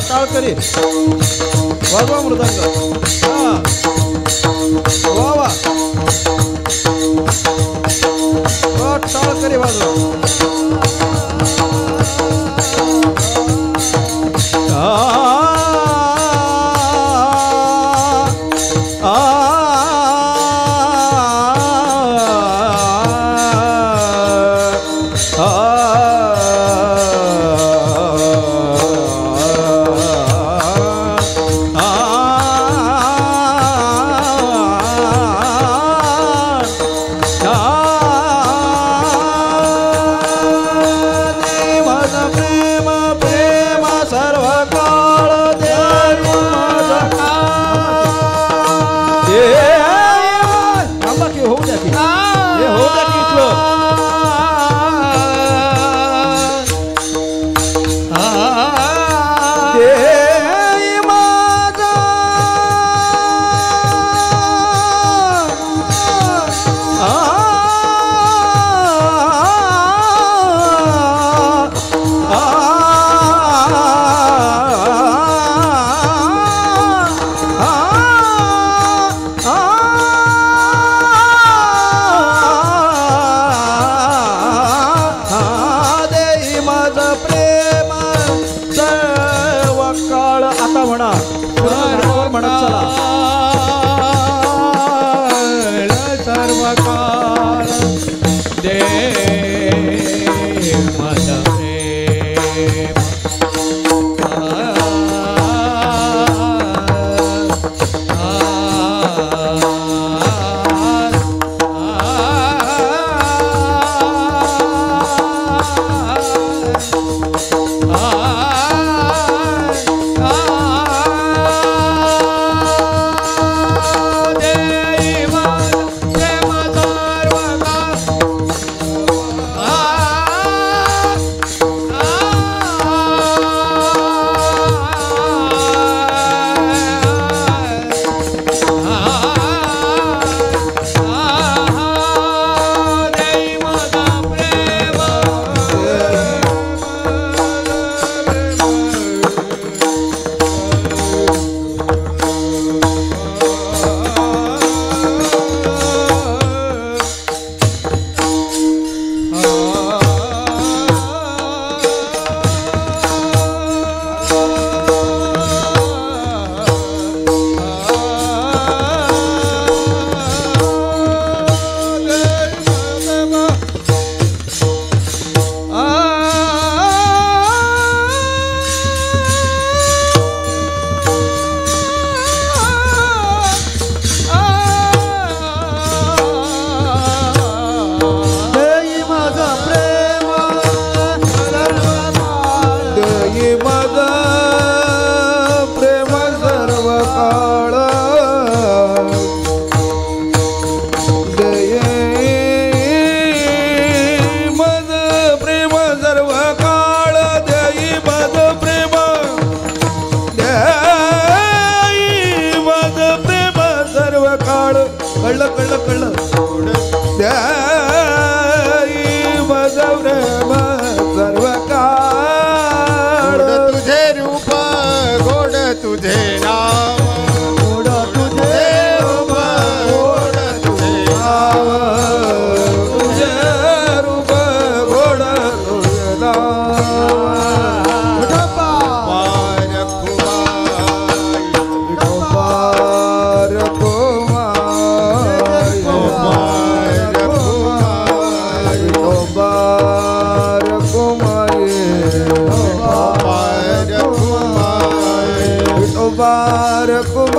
टाळ करी वाजवा मृदंग वा वा टाळ करी वाजवा तुझे नाम गोड तुझे रूप गोड तुझे नाव तुझे रूप गोड तुझे नाव पार कुमार पार कुमार पार कुमार पार कुमार पार कुमार पार कुमार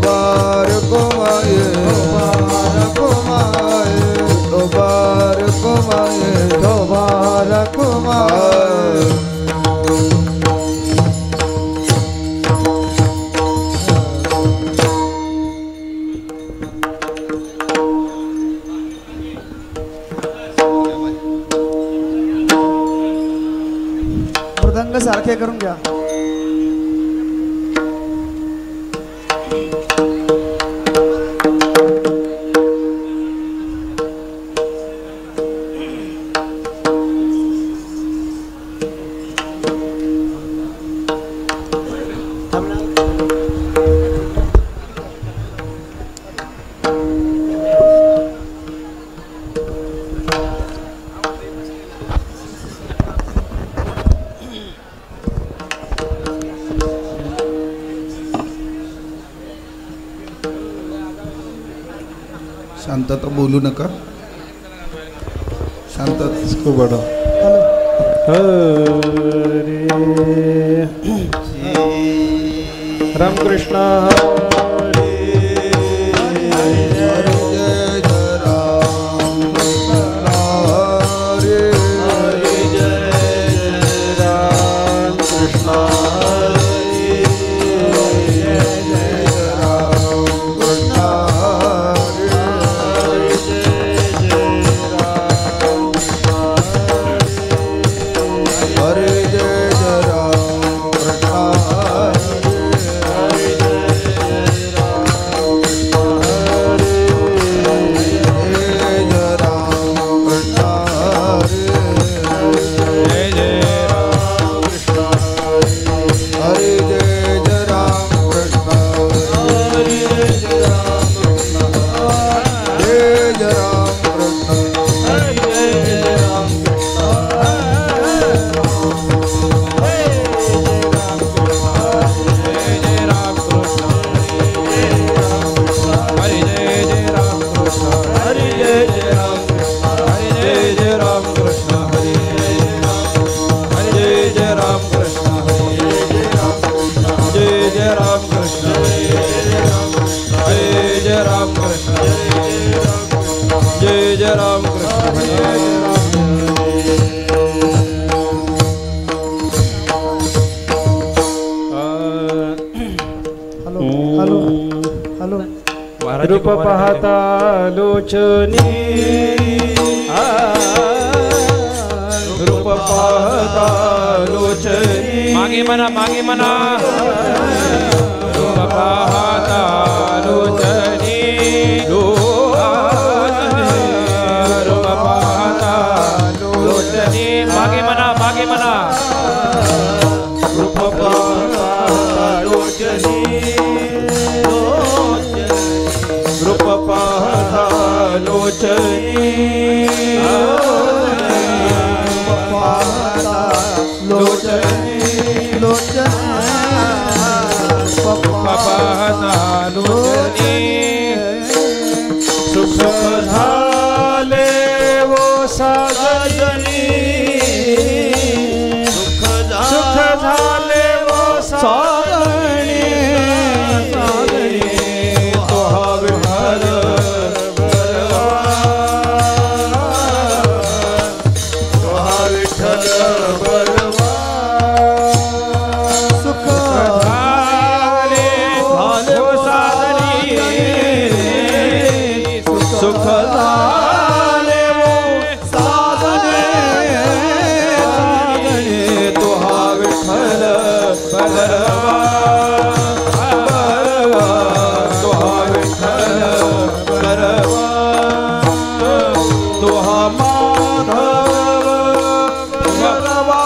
पार कुमार पार कुमार पार कुमार पार कुमार मृदंग सारखे करून घ्या. शांतता बोलू नका. शांतता इसको बड़ा हरे रामकृष्ण रूप पाहता लोचनी रूप पाहता लोचनी मागे मना रूप पाहता लोचनी रूप पाहता लोचनी मागे मना रूप पाहता लोचनी रूप पाहता लोचनी पाहता लोचनी सुख झाले वो साजनी सुख झाले वो साजनी तो हवे हर विठ्ठल माधव बरवा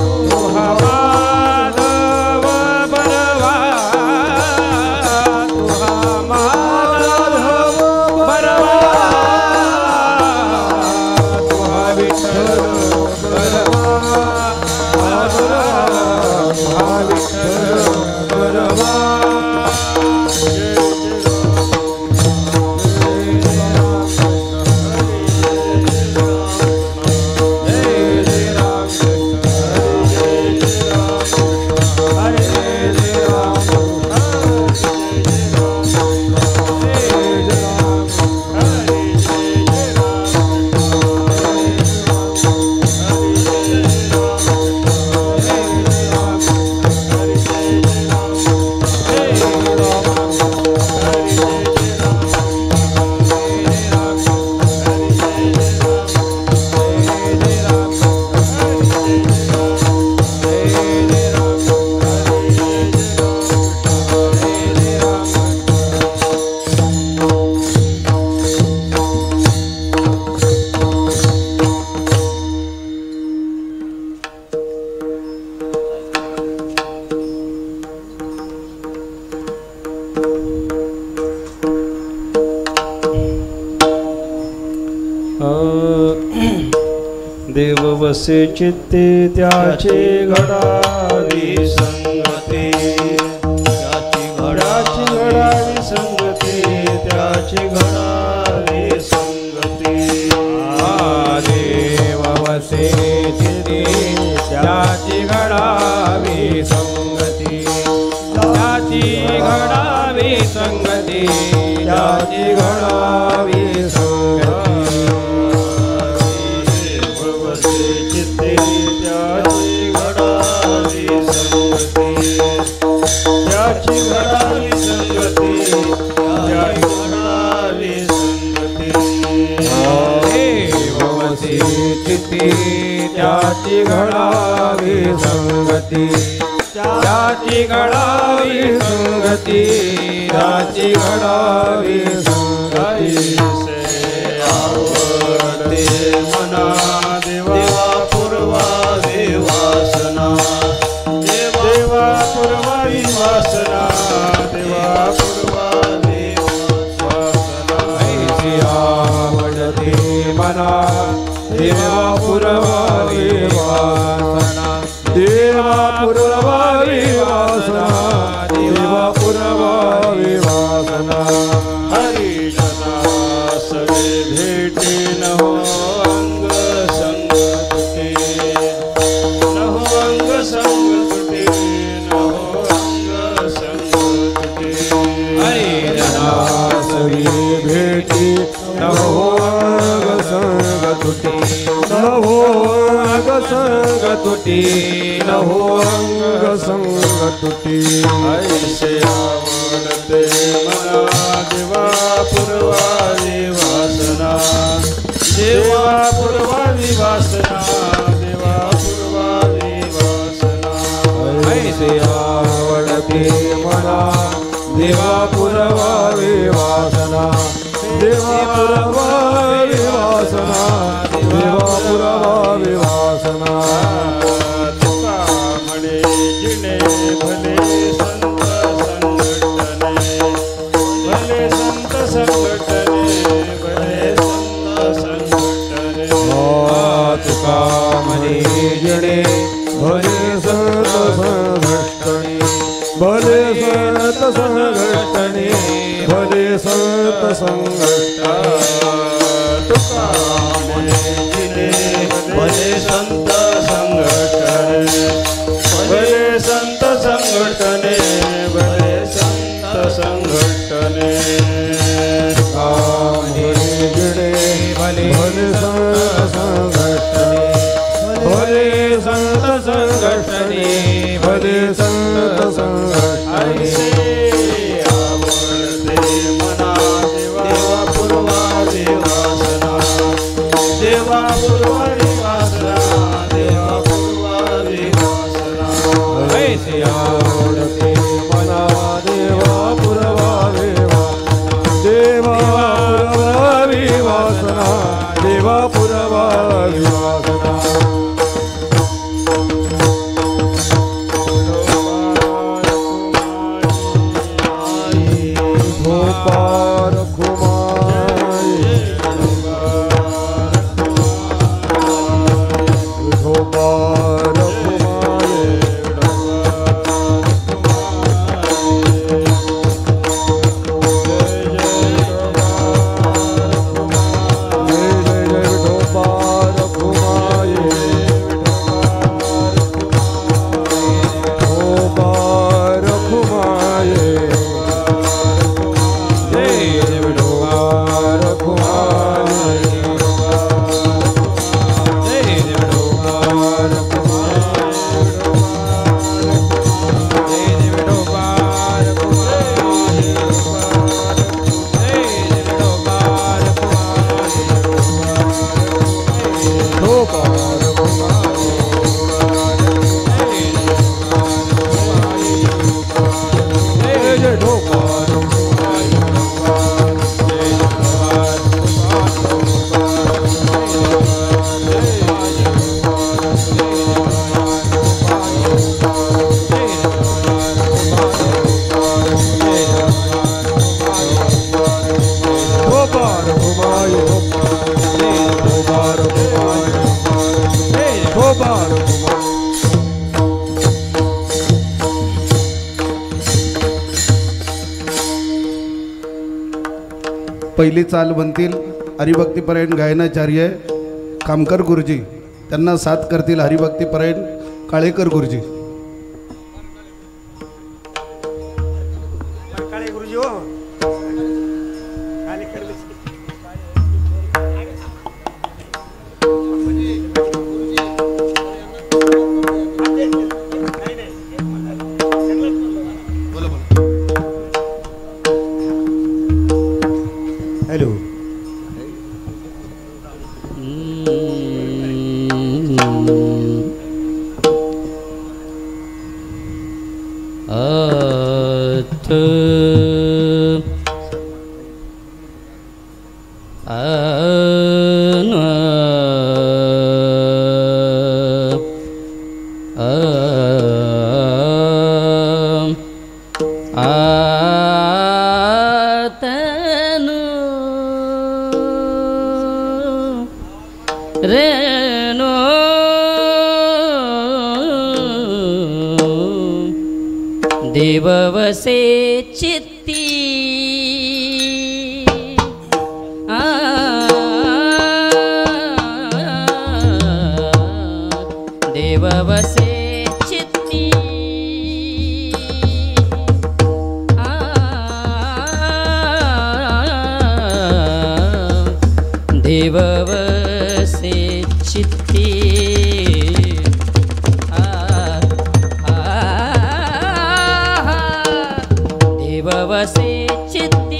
तो माधव बरवा वसे चित्ते त्याचे घडावी संगती त्याची घडावी संगती त्याची घडावी संगती देव वसे चित्ते त्याची घडावी संगती त्याची घडावी संगती त्याची घडावी संगती वसे चित्ते त्याची घडावी संगती त्याची घडावी संगती त्याची घडावी संगती वसे चित्ते त्याची घडावी संगती त्याची घडावी संगती त्याची घडावी संगती आवडते मना देवा पूर्वावी वासना देवा पूर्वावी वासना देवा पूर्वावी वासना आवडते मना देवा पूर्वावी वासना देवा पूर्वावी वासना देवा पूर्वावी वासना हरिजना सगळे भेटे न हो अंग संग तुटे न हो अंग संग तुटे न हो अंग संग तुटे हरिजना सगळे भेटे न हो अंग संग तुटे न हो अंग संग तुटे न हो अंग संग तुटे ऐसे आवडते मना देवा पूर्वावी वासना देवा पूर्वावी वासना देवा पूर्वावी वासना ऐसे आवडते मना देवा पूर्वावी वासना देवा पूर्वावी वासना देवा पूर्वावी वासना तुका म्हणे जिने भले संत संघटने भले संत संघटने भले संत संघटने तुका म्हणे जिने भले संत संघटने भले संत संघटने भले संत संघटने तुका म्हणे जिने भले संत संघटने भले संत संघटने भले संत संघटने जिने भले संत संघटने भले संत संघटने भले संत संघटने आवडते मना देवा पूर्वावी वासना देवा पूर्वावी वासना देवा पूर्वावी वासना ऐसे आवडते मना देवा पूर्वावी वासना पहिली चाल बनतील हरिभक्तीपरायण गायनाचार्य कामकर गुरुजी, त्यांना साथ करतील हरिभक्तीपरायण काळेकर गुरुजी. हॅलो. रेनो देववसे चित्ती देववसे चित्ती देववसे चित्ती देववसे चित्ती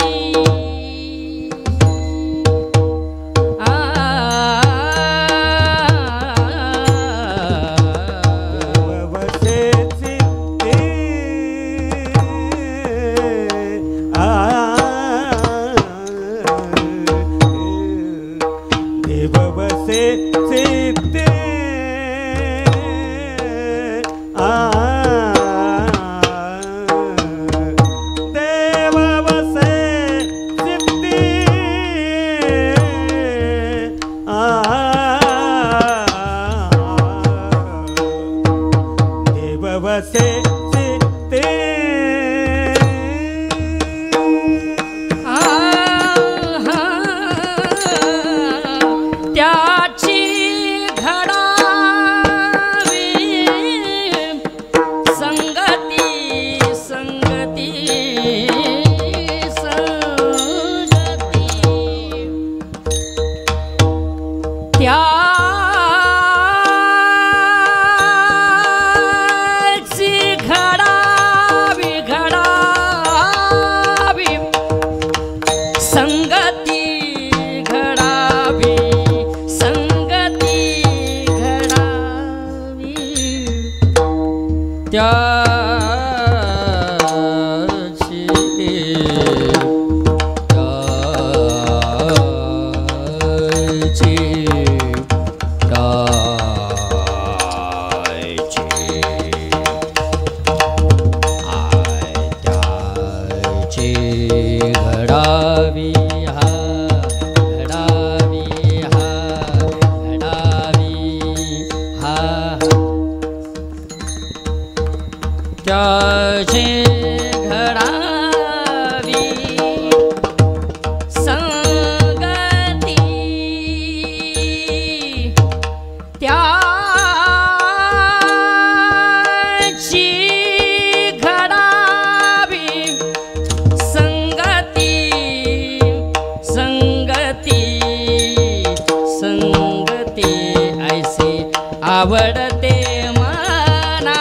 आवडते मना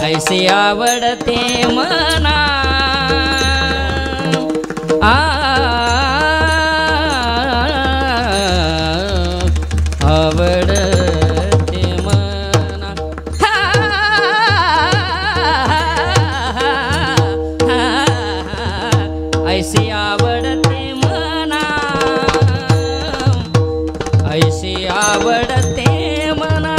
ऐसे आवडते मना आवडते मना ऐसे आवडते मना ऐसे आवडते मना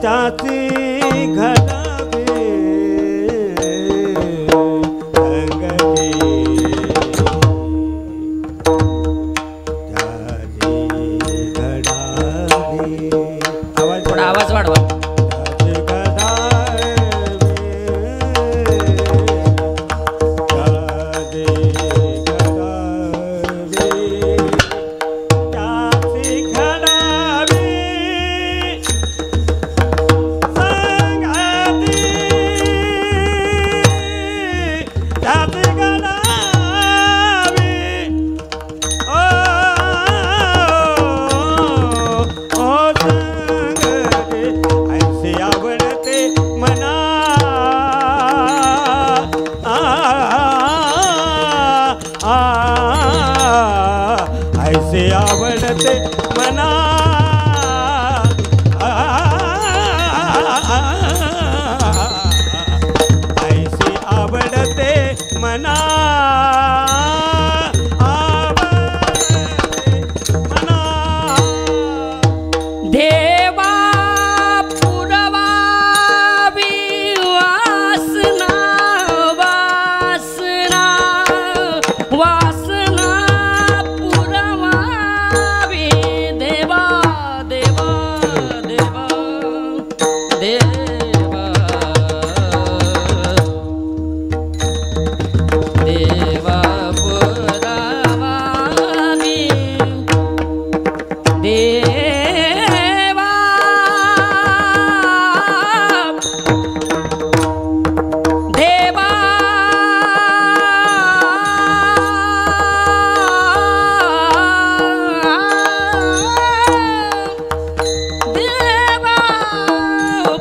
त्याचे घडावे अंगठी त्याची ऐसे आवडते मना ऐसे आवडते मना देवा पुरवावी वासना वासना वासना पुरवावी देवा देवा देवा देवा देवा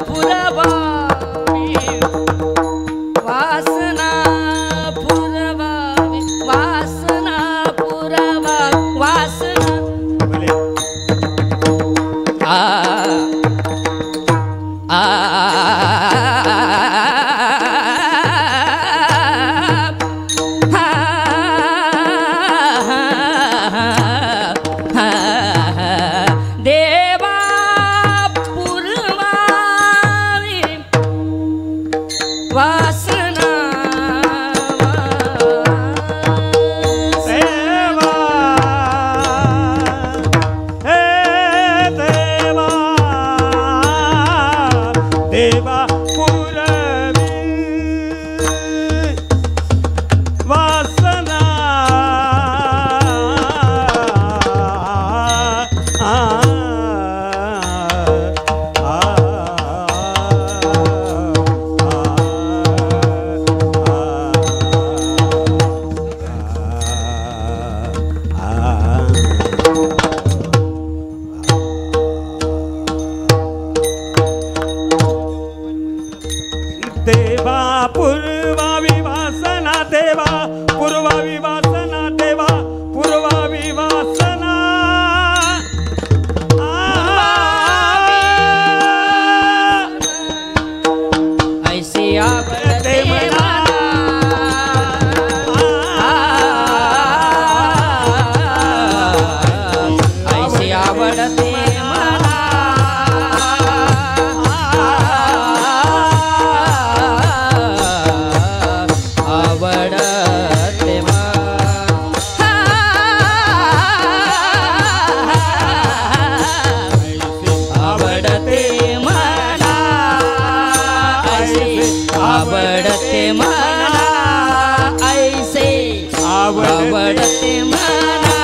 पुरवावी वासना पुरवावी वासना पुरवा वासना आ आ देवा पुरवावी वासना देवा हे देवा देवा पुरवी वासना देवा पूर्वावी वासना देवा पूर्वावी वासना देवा पूर्वावी वासना ऐसी आवडते मना ऐसी आवडते मना आवडते आवडते मना ऐसे आवडते मना ऐसे आवडते मना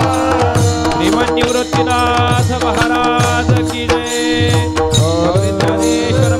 श्रीमन निवृत्तीनाथ महाराज की जय. ज्ञानेश्वर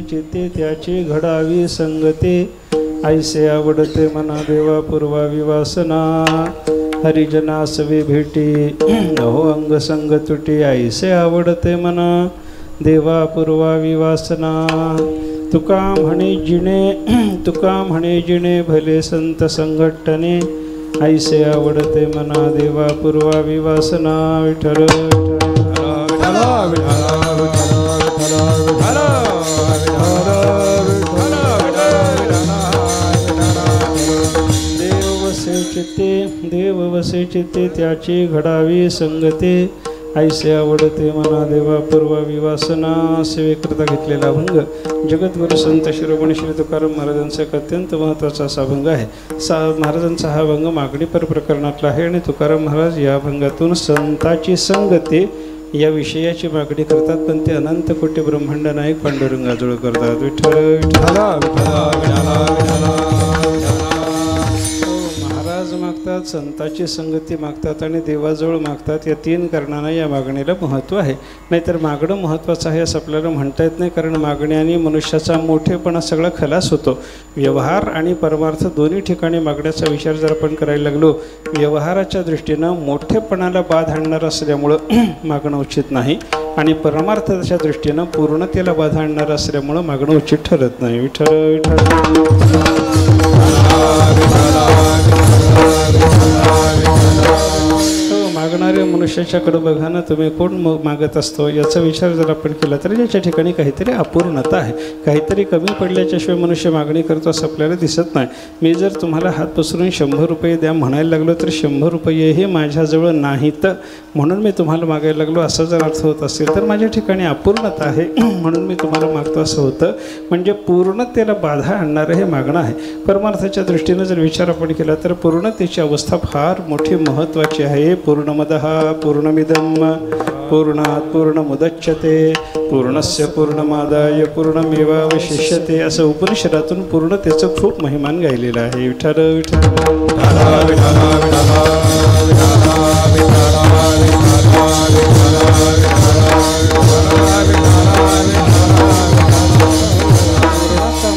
चित्ते त्याची घडावी संगते ऐसे आवडते मना देवा पूर्वावी वासना हरिजनासवे भेटी अहो अंग संग तुटी ऐसे आवडते मना देवा पूर्वावी वासना तुका म्हणे जिणे भले संत संघटने ऐसे आवडते मना देवा पूर्वावी वासना विठ्ठल देव वसे चित्ते त्याची घडावी संगते ऐसे आवडते मना देवा पूर्वावी वासना सेवेकरता घेतलेला अभंग जगद्गुरु संत शिरोमणी श्री तुकाराम महाराजांचा एक अत्यंत महत्त्वाचा असा अभंग आहे. महाराजांचा हा अभंग मागणीपर प्रकरणातला आहे आणि तुकाराम महाराज या अभंगातून संताची संगते या विषयाची मागणी करतात, पण ते अनंत कोटी ब्रह्मांड नायक पांडुरंगाजवळ करतात. विठ्ठल मागतात, संताची संगती मागतात आणि देवाजवळ मागतात. या तीन कारणांना या मागणीला महत्त्व आहे. नाहीतर मागणं महत्त्वाचं आहे असं आपल्याला म्हणता येत नाही, कारण मागण्याने मनुष्याचा मोठेपणा सगळा खलास होतो. व्यवहार आणि परमार्थ दोन्ही ठिकाणी मागण्याचा विचार जर आपण करायला लागलो, व्यवहाराच्या दृष्टीनं मोठेपणाला बाध आणणार असल्यामुळं मागणं उचित नाही आणि परमार्थाच्या दृष्टीनं पूर्णतेला बाधा आणणार असल्यामुळं मागणं उचित ठरत नाही. विठ्ठल विठ्ठल मागणाऱ्या मनुष्याच्याकडे बघा ना, तुम्ही कोण मागत असतो याचा विचार जर आपण केला तर याच्या ठिकाणी काहीतरी अपूर्णता आहे, काहीतरी कमी पडल्याच्याशिवाय मनुष्य मागणी करतो असं आपल्याला दिसत नाही. मी जर तुम्हाला हात पसरून 100 रुपये द्या म्हणायला लागलो तर 100 रुपये हे माझ्याजवळ नाहीत म्हणून मी तुम्हाला मागायला लागलो असा जर अर्थ होत असेल तर माझ्या ठिकाणी अपूर्णता आहे म्हणून मी तुम्हाला मागतो असं होतं. म्हणजे पूर्णतेला बाधा आणणारं हे मागणं आहे. परमार्थाच्या दृष्टीनं जर विचार आपण केला तर पूर्णतेची अवस्था फार मोठी महत्त्वाची आहे. पूर्णमदः पूर्णमिदं पूर्णात् पूर्णमुदच्यते पूर्णस्य पूर्णमादाय पूर्णमेवावशिष्यते असं उपनिषदातून पूर्णतेचं खूप महिमान गायलेलं आहे. विठ्ठल विठ्ठल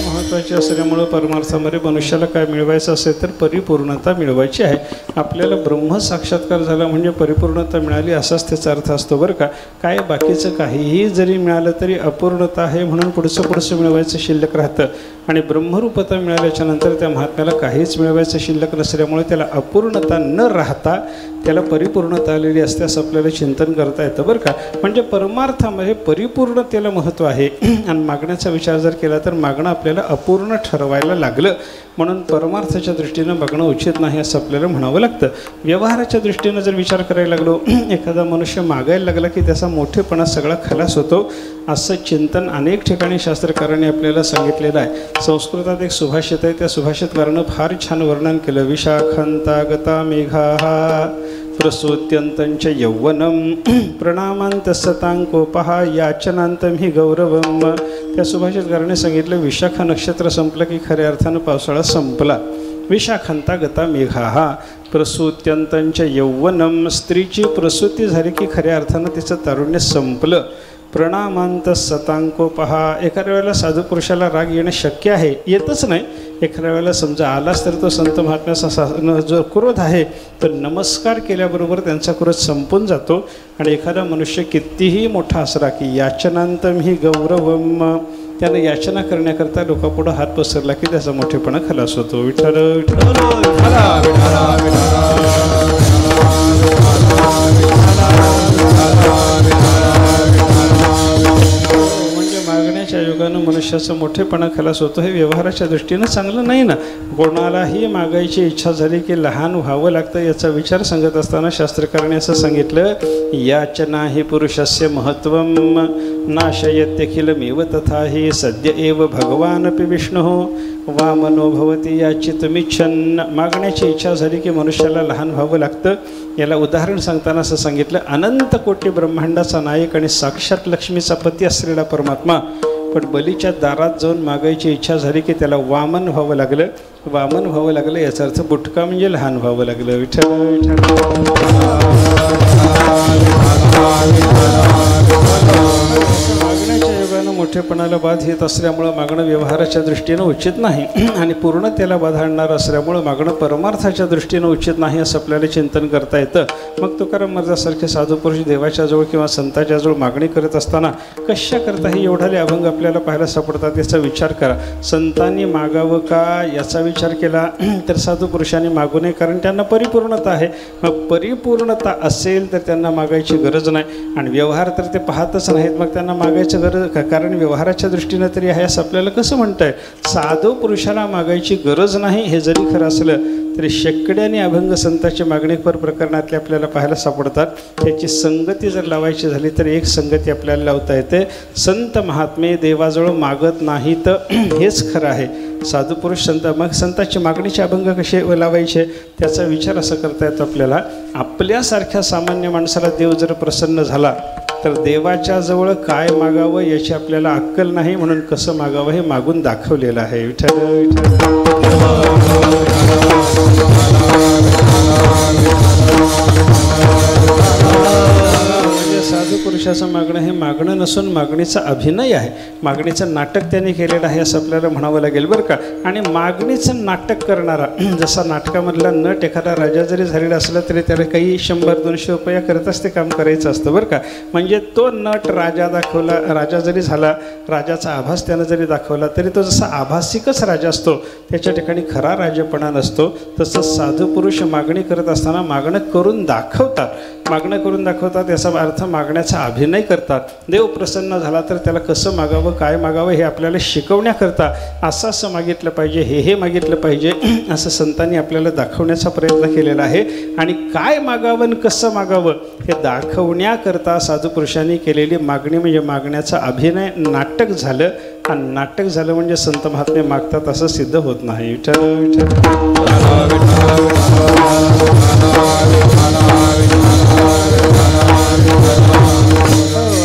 महत्त्वाची असल्यामुळं परमार्थामध्ये मनुष्याला काय मिळवायचं असेल तर परिपूर्णता मिळवायची आहे. आपल्याला ब्रह्म साक्षात्कार झाला म्हणजे परिपूर्णता मिळाली असाच त्याचा अर्थ असतो बरं का. काय बाकीचं काहीही जरी मिळालं तरी अपूर्णता आहे म्हणून पुढचं मिळवायचं शिल्लक राहतं आणि ब्रह्मरूपता मिळाल्याच्या नंतर त्या महात्म्याला काहीच मिळवायचं शिल्लक नसल्यामुळे त्याला अपूर्णता न राहता त्याला परिपूर्णता आलेली असते असं आपल्याला चिंतन करता येतं बरं का. म्हणजे परमार्थामध्ये परिपूर्णतेला महत्त्व आहे आणि मागण्याचा विचार जर केला तर मागणं आपल्याला अपूर्ण ठरवायला लागलं म्हणून परमार्थाच्या दृष्टीनं मागणं उचित नाही असं आपल्याला म्हणावं लागतं. व्यवहाराच्या दृष्टीनं जर विचार करायला लागलो, एखादा मनुष्य मागायला लागला की त्याचा मोठेपणा सगळा खलास होतो असं चिंतन अनेक ठिकाणी शास्त्रकारांनी आपल्याला सांगितलेलं आहे. संस्कृतात एक सुभाषित आहे, त्या सुभाषितकारानं फार छान वर्णन केलं. विशाखांतागता मेघाः प्रसूत्यंतंच यौवनं प्रणामांत सतांकोपहा याचनांतम हि गौरवम. त्या सुभाषितकाराने सांगितलं विशाखा नक्षत्र संपलं की खऱ्या अर्थानं पावसाळा संपला. विशाखांता गता मेघाः प्रसूत्यंतंच यौवनं, स्त्रीची प्रसूती झाली की खऱ्या अर्थानं तिचं तारुण्य संपलं. प्रणामांत सतांकोपहा, एखाद्या वेळेला साधू पुरुषाला राग येणं शक्य आहे, येतच नाही. एखाद्या वेळेला समजा आलाच तर तो संत महात्म्याचा जो क्रोध आहे तर नमस्कार केल्याबरोबर त्यांचा क्रोध संपून जातो. आणि एखादा मनुष्य कितीही मोठा असला की याचनांतम ही गौरवम, त्यानं याचना करण्याकरता लोकांपुढं हात पसरला की त्याचा मोठेपणा खलास होतो. विठ्ठल विठ्ठल म्हणजे मागण्याच्या योगानं मनुष्याचा मोठेपणा खलास होतो. हे व्यवहाराच्या दृष्टीनं चांगलं नाही ना. कोणालाही मागायची इच्छा झाली की लहान व्हावं लागतं. याचा विचार सांगत असताना शास्त्रकाराने असं सांगितलं, याचना ही पुरुषस्य महत्त्वं नाशयत्यखिलमेव तथा हि सद्य एव भगवानपि विष्णुः वामनो भवति याचितुमिच्छन्. मागण्याची इच्छा झाली की मनुष्याला लहान व्हावं लागतं. याला उदाहरण सांगताना असं सांगितलं, अनंत कोटी ब्रह्मांडाचा नायक आणि साक्षात लक्ष्मीचा पती असलेला परमात्मा पण बलीच्या दारात जाऊन मागायची इच्छा झाली की त्याला वामन व्हावं लागलं. वामन व्हावं लागलं याचा अर्थ बुटका म्हणजे लहान व्हावं लागलं. विठ्ठल मागण्याच्या योगानं मोठेपणाला बाध येत असल्यामुळं मागणं व्यवहाराच्या दृष्टीनं उचित नाही आणि पूर्ण त्याला बाधा आणणार असल्यामुळं मागणं परमार्थाच्या दृष्टीनं उचित नाही असं आपल्याला चिंतन करता येतं. मग तुकाराम महाराजासारखे साधू पुरुष देवाच्या जवळ किंवा संताच्या जवळ मागणी करत असताना कशा करता हे एवढाले अभंग आपल्याला पाहायला सापडतात याचा विचार करा. संतांनी मागावं का याचा विचार केला तर साधू पुरुषांनी मागू नये, कारण त्यांना परिपूर्णता आहे. मग परिपूर्णता असेल तर त्यांना मागायची गरज नाही आणि व्यवहार तर ते पाहतच नाहीत, मग त्यांना मागायचं गरज का? कारण व्यवहाराच्या दृष्टीनं तरी आहे असं आपल्याला कसं म्हणता येईल? साधू पुरुषाला मागायची गरज नाही हे जरी खरं असलं तरी शेकड्याने अभंग संतांची मागणीपर प्रकरणातले आपल्याला पाहायला सापडतात. त्याची संगती जर लावायची झाली तर एक संगती आपल्याला लावता येते. संत महात्मे देवाजवळ मागत नाहीत हेच खरं आहे. साधू पुरुष संत मग संतांची मागणीचे अभंग कसे लावायचे त्याचा विचार असा करता येतो आपल्याला. आपल्यासारख्या सामान्य माणसाला देव जर प्रसन्न झाला तर देवाच्या जवळ काय मागावं याची आपल्याला अक्कल नाही, म्हणून कसं मागावं हे मागून दाखवलेलं आहे. विठ्ठल विठ्ठल साधू पुरुषाचं मागणं हे मागणं नसून मागणीचा अभिनय आहे. मागणीचं नाटक त्यांनी केलेलं आहे असं आपल्याला म्हणावं लागेल बरं का. आणि मागणीचं नाटक करणारा जसा नाटकामधला नट एखादा राजा जरी झालेला असला तरी त्याला काही 100-200 रुपया करतच ते काम करायचं असतं बरं का. म्हणजे तो नट राजा दाखवला, राजा जरी झाला, राजाचा आभास त्यानं जरी दाखवला तरी तो जसा आभासिकच राजा असतो, त्याच्या ठिकाणी खरा राजेपणा नसतो. तसंच साधू पुरुष मागणी करत असताना मागणं करून दाखवतात. मागणं करून दाखवतात याचा अर्थ मागण्याचा अभिनय करतात. देव प्रसन्न झाला तर त्याला कसं मागावं, काय मागावं हे आपल्याला शिकवण्याकरता असं मागितलं पाहिजे, हे मागितलं पाहिजे असं संतांनी आपल्याला दाखवण्याचा प्रयत्न केलेला आहे. आणि काय मागावं आणि कसं मागावं हे दाखवण्याकरता साधू पुरुषांनी केलेली मागणी म्हणजे मागण्याचा अभिनय नाटक झालं. आणि नाटक झालं म्हणजे संत महात्मे मागतात असं सिद्ध होत नाही. विठ्ठल विठ्ठल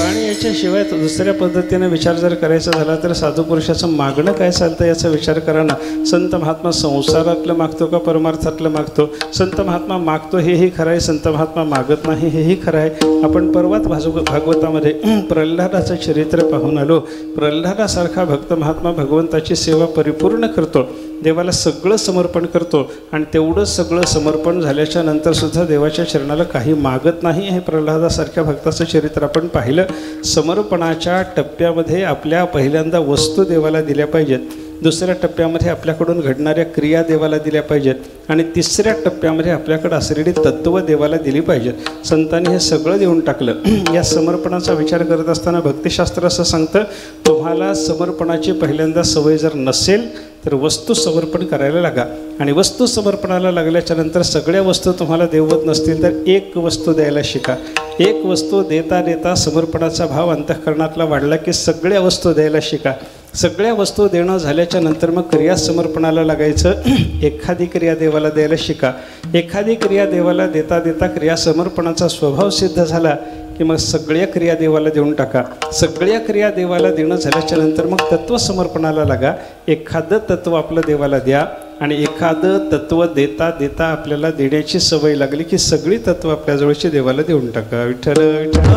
आणि याच्याशिवाय दुसऱ्या पद्धतीने विचार जर करायचा झाला तर साधू पुरुषाचं मागणं काय चालतं याचा विचार करा ना. संत महात्मा संसारातलं मागतो का परमार्थातलं मागतो? संत महात्मा मागतो हेही खरं आहे, संत महात्मा मागत नाही हेही खरं आहे. आपण परवाच भागवतामध्ये प्रल्हादाचं चरित्र पाहून आलो. प्रल्हादासारखा भक्त महात्मा भगवंताची सेवा परिपूर्ण करतो, देवाला सगळं समर्पण करतो आणि तेवढं सगळं समर्पण झाल्याच्या नंतरसुद्धा देवाच्या चरणाला काही मागत नाही. हे प्रल्हादासारख्या भक्ताचं चरित्र आपण पाहिलं. समर्पणाच्या टप्प्यामध्ये आपल्या पहिल्यांदा वस्तू देवाला दिल्या पाहिजेत, दुसऱ्या टप्प्यामध्ये आपल्याकडून घडणाऱ्या क्रिया देवाला दिल्या पाहिजेत आणि तिसऱ्या टप्प्यामध्ये आपल्याकडे असलेली तत्त्व देवाला दिली पाहिजेत. संतांनी हे सगळं देऊन टाकलं. या समर्पणाचा विचार करत असताना भक्तिशास्त्र असं सांगतं, तुम्हाला समर्पणाची पहिल्यांदा सवय जर नसेल तर वस्तू समर्पण करायला लागा आणि वस्तू समर्पणाला लागल्याच्या नंतर सगळ्या वस्तू तुम्हाला देवत नसतील तर एक वस्तू द्यायला शिका. एक वस्तू देता देता समर्पणाचा भाव अंतःकरणातला वाढला की सगळ्या वस्तू द्यायला शिका. सगळ्या वस्तू देणं झाल्याच्या नंतर मग क्रिया समर्पणाला लागायचं. एखादी क्रिया देवाला द्यायला शिका. एखादी क्रिया देवाला देता देता क्रिया समर्पणाचा स्वभाव सिद्ध झाला की मग सगळ्या क्रिया देवाला देऊन टाका. सगळ्या क्रिया देवाला देणं झाल्याच्या नंतर मग तत्व समर्पणाला लागा. एखादं तत्व आपलं देवाला द्या आणि एखादं तत्व देता देता आपल्याला देण्याची सवय लागली की सगळी तत्व आपल्याजवळची देवाला देऊन टाका. विठ्ठल विठ्ठल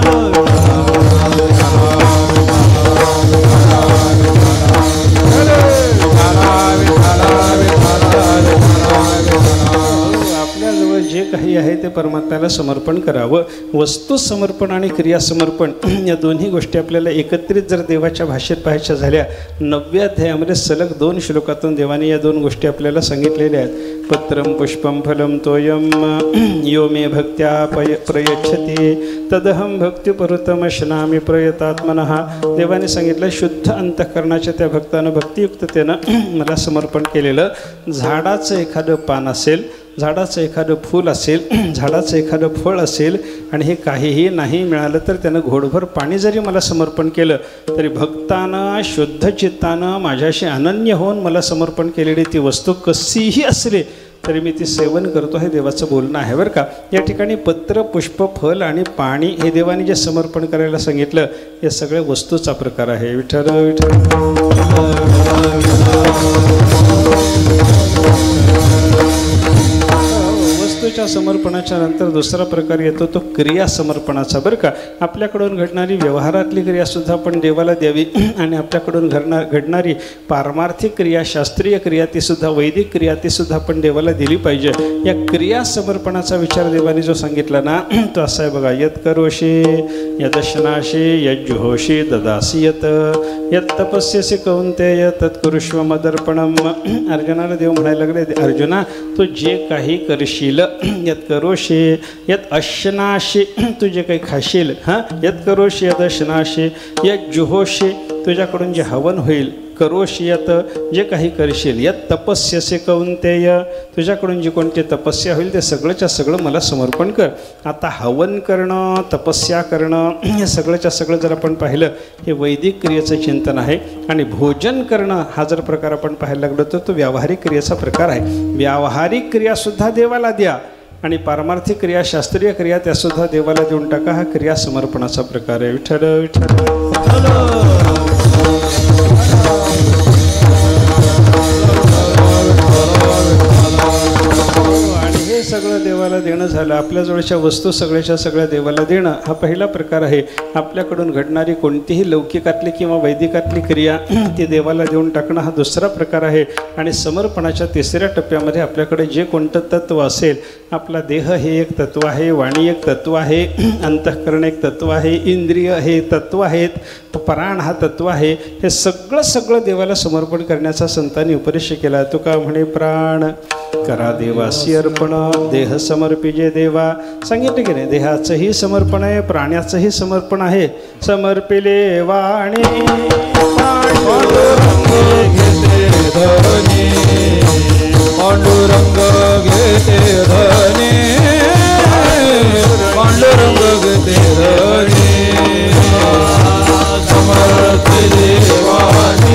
आपल्याजवळ जे काही आहे ते परमात्म्याला समर्पण करावं. वस्तू समर्पण आणि क्रिया समर्पण या दोन्ही गोष्टी आपल्याला एकत्रित जर देवाच्या भाषेत पाहायच्या झाल्या 9व्या अध्यायामध्ये सलग 2 श्लोकातून देवाने या 2 गोष्टी आपल्याला सांगितलेल्या आहेत. पत्रम पुष्पम फलम तोयम यो मे भक्त्या प्रयच्छति तदहम भक्तिपरुतमश्नामी प्रयतात्मनः. देवाने सांगितलं शुद्ध अंतःकरणाच्या त्या भक्तानं भक्तियुक्ततेनं मला समर्पण केलेलं झाडाचं एखादं पान असेल, झाडाचं एखादं फूल असेल, झाडाचं एखादं फळ असेल आणि हे काहीही नाही मिळालं तर त्यानं घोडभर पाणी जरी मला समर्पण केलं तरी भक्तानं शुद्ध चित्तानं माझ्याशी अनन्य होऊन मला समर्पण केलेली ती वस्तू कशीही असली तरी मी ती सेवन करतो, हे देवाचं बोलणं आहे बरं का. या ठिकाणी पत्र पुष्प फल आणि पाणी हे देवाने जे समर्पण करायला सांगितलं हे सगळे वस्तूचा प्रकार आहे. विठ्ठल विठ्ठल. वस्तूच्या समर्पणाच्या नंतर दुसरा प्रकार येतो तो क्रिया समर्पणाचा बरं का. आपल्याकडून घडणारी व्यवहारातली क्रियासुद्धा आपण देवाला द्यावी आणि आपल्याकडून घडणारी पारमार्थिक क्रिया, शास्त्रीय क्रिया, तीसुद्धा वैदिक क्रिया, तीसुद्धा आपण देवाला दिली पाहिजे. या क्रिया समर्पणाचा विचार देवाने जो सांगितला ना तो असा आहे बघा. यत करोशी यदशनाशी यज्जुहोशी ददासी यत यत तपस्यसी कौंतेय तत्कुरुष्व मदर्पणम. अर्जुनाला देव म्हणायला लागले, अर्जुना तू जे काही करशील यत करोशी यत अशनाशी तू जे काही खाशील, हां यत करोशी यत अशनाशी यत जुहोशी तुझ्याकडून जे हवन होईल, करोशी यत जे काही करशील, यत तपस्यसे कौंतेय तुझ्याकडून जी कोणती तपस्या होईल ते सगळंच्या सगळं मला समर्पण कर. आता हवन करणं, तपस्या करणं हे सगळंच्या सगळं जर आपण पाहिलं हे वैदिक क्रियेचं चिंतन आहे. आणि भोजन करणं हा जर प्रकार आपण पाहायला लागलो तर तो व्यावहारिक क्रियेचा प्रकार आहे. व्यावहारिक क्रियासुद्धा देवाला द्या आणि पारमार्थिक क्रिया, शास्त्रीय क्रिया त्यासुद्धा देवाला देऊन टाका. हा क्रिया समर्पणाचा प्रकार आहे. विठ्ठल विठ्ठल. सगळं देवाला देणं झालं. आपल्याजवळच्या वस्तू सगळ्याच्या सगळ्या देवाला देणं हा पहिला प्रकार आहे. आपल्याकडून घडणारी कोणतीही लौकिकातली किंवा वैदिकातली क्रिया ती देवाला देऊन टाकणं हा दुसरा प्रकार आहे. आणि समर्पणाच्या तिसऱ्या टप्प्यामध्ये आपल्याकडे जे कोणतं तत्व असेल, आपला देह हे एक तत्व आहे, वाणी एक तत्व आहे, अंतःकरण एक तत्व आहे, इंद्रिय हे तत्व आहेत, प्राण हा तत्व आहे, हे सगळं देवाला समर्पण करण्याचा संतांनी उपदेश केला. तुका म्हणे प्राण करा देवासी अर्पण देह समर्पिजे देवा. सांगितलं की नाही, देहाचंही समर्पण आहे, प्राण्याचंही समर्पण आहे. समर्पिले वाणी पांडुरंग घेते धनी पांडुरंग घेते धनी समर्पिले वाणी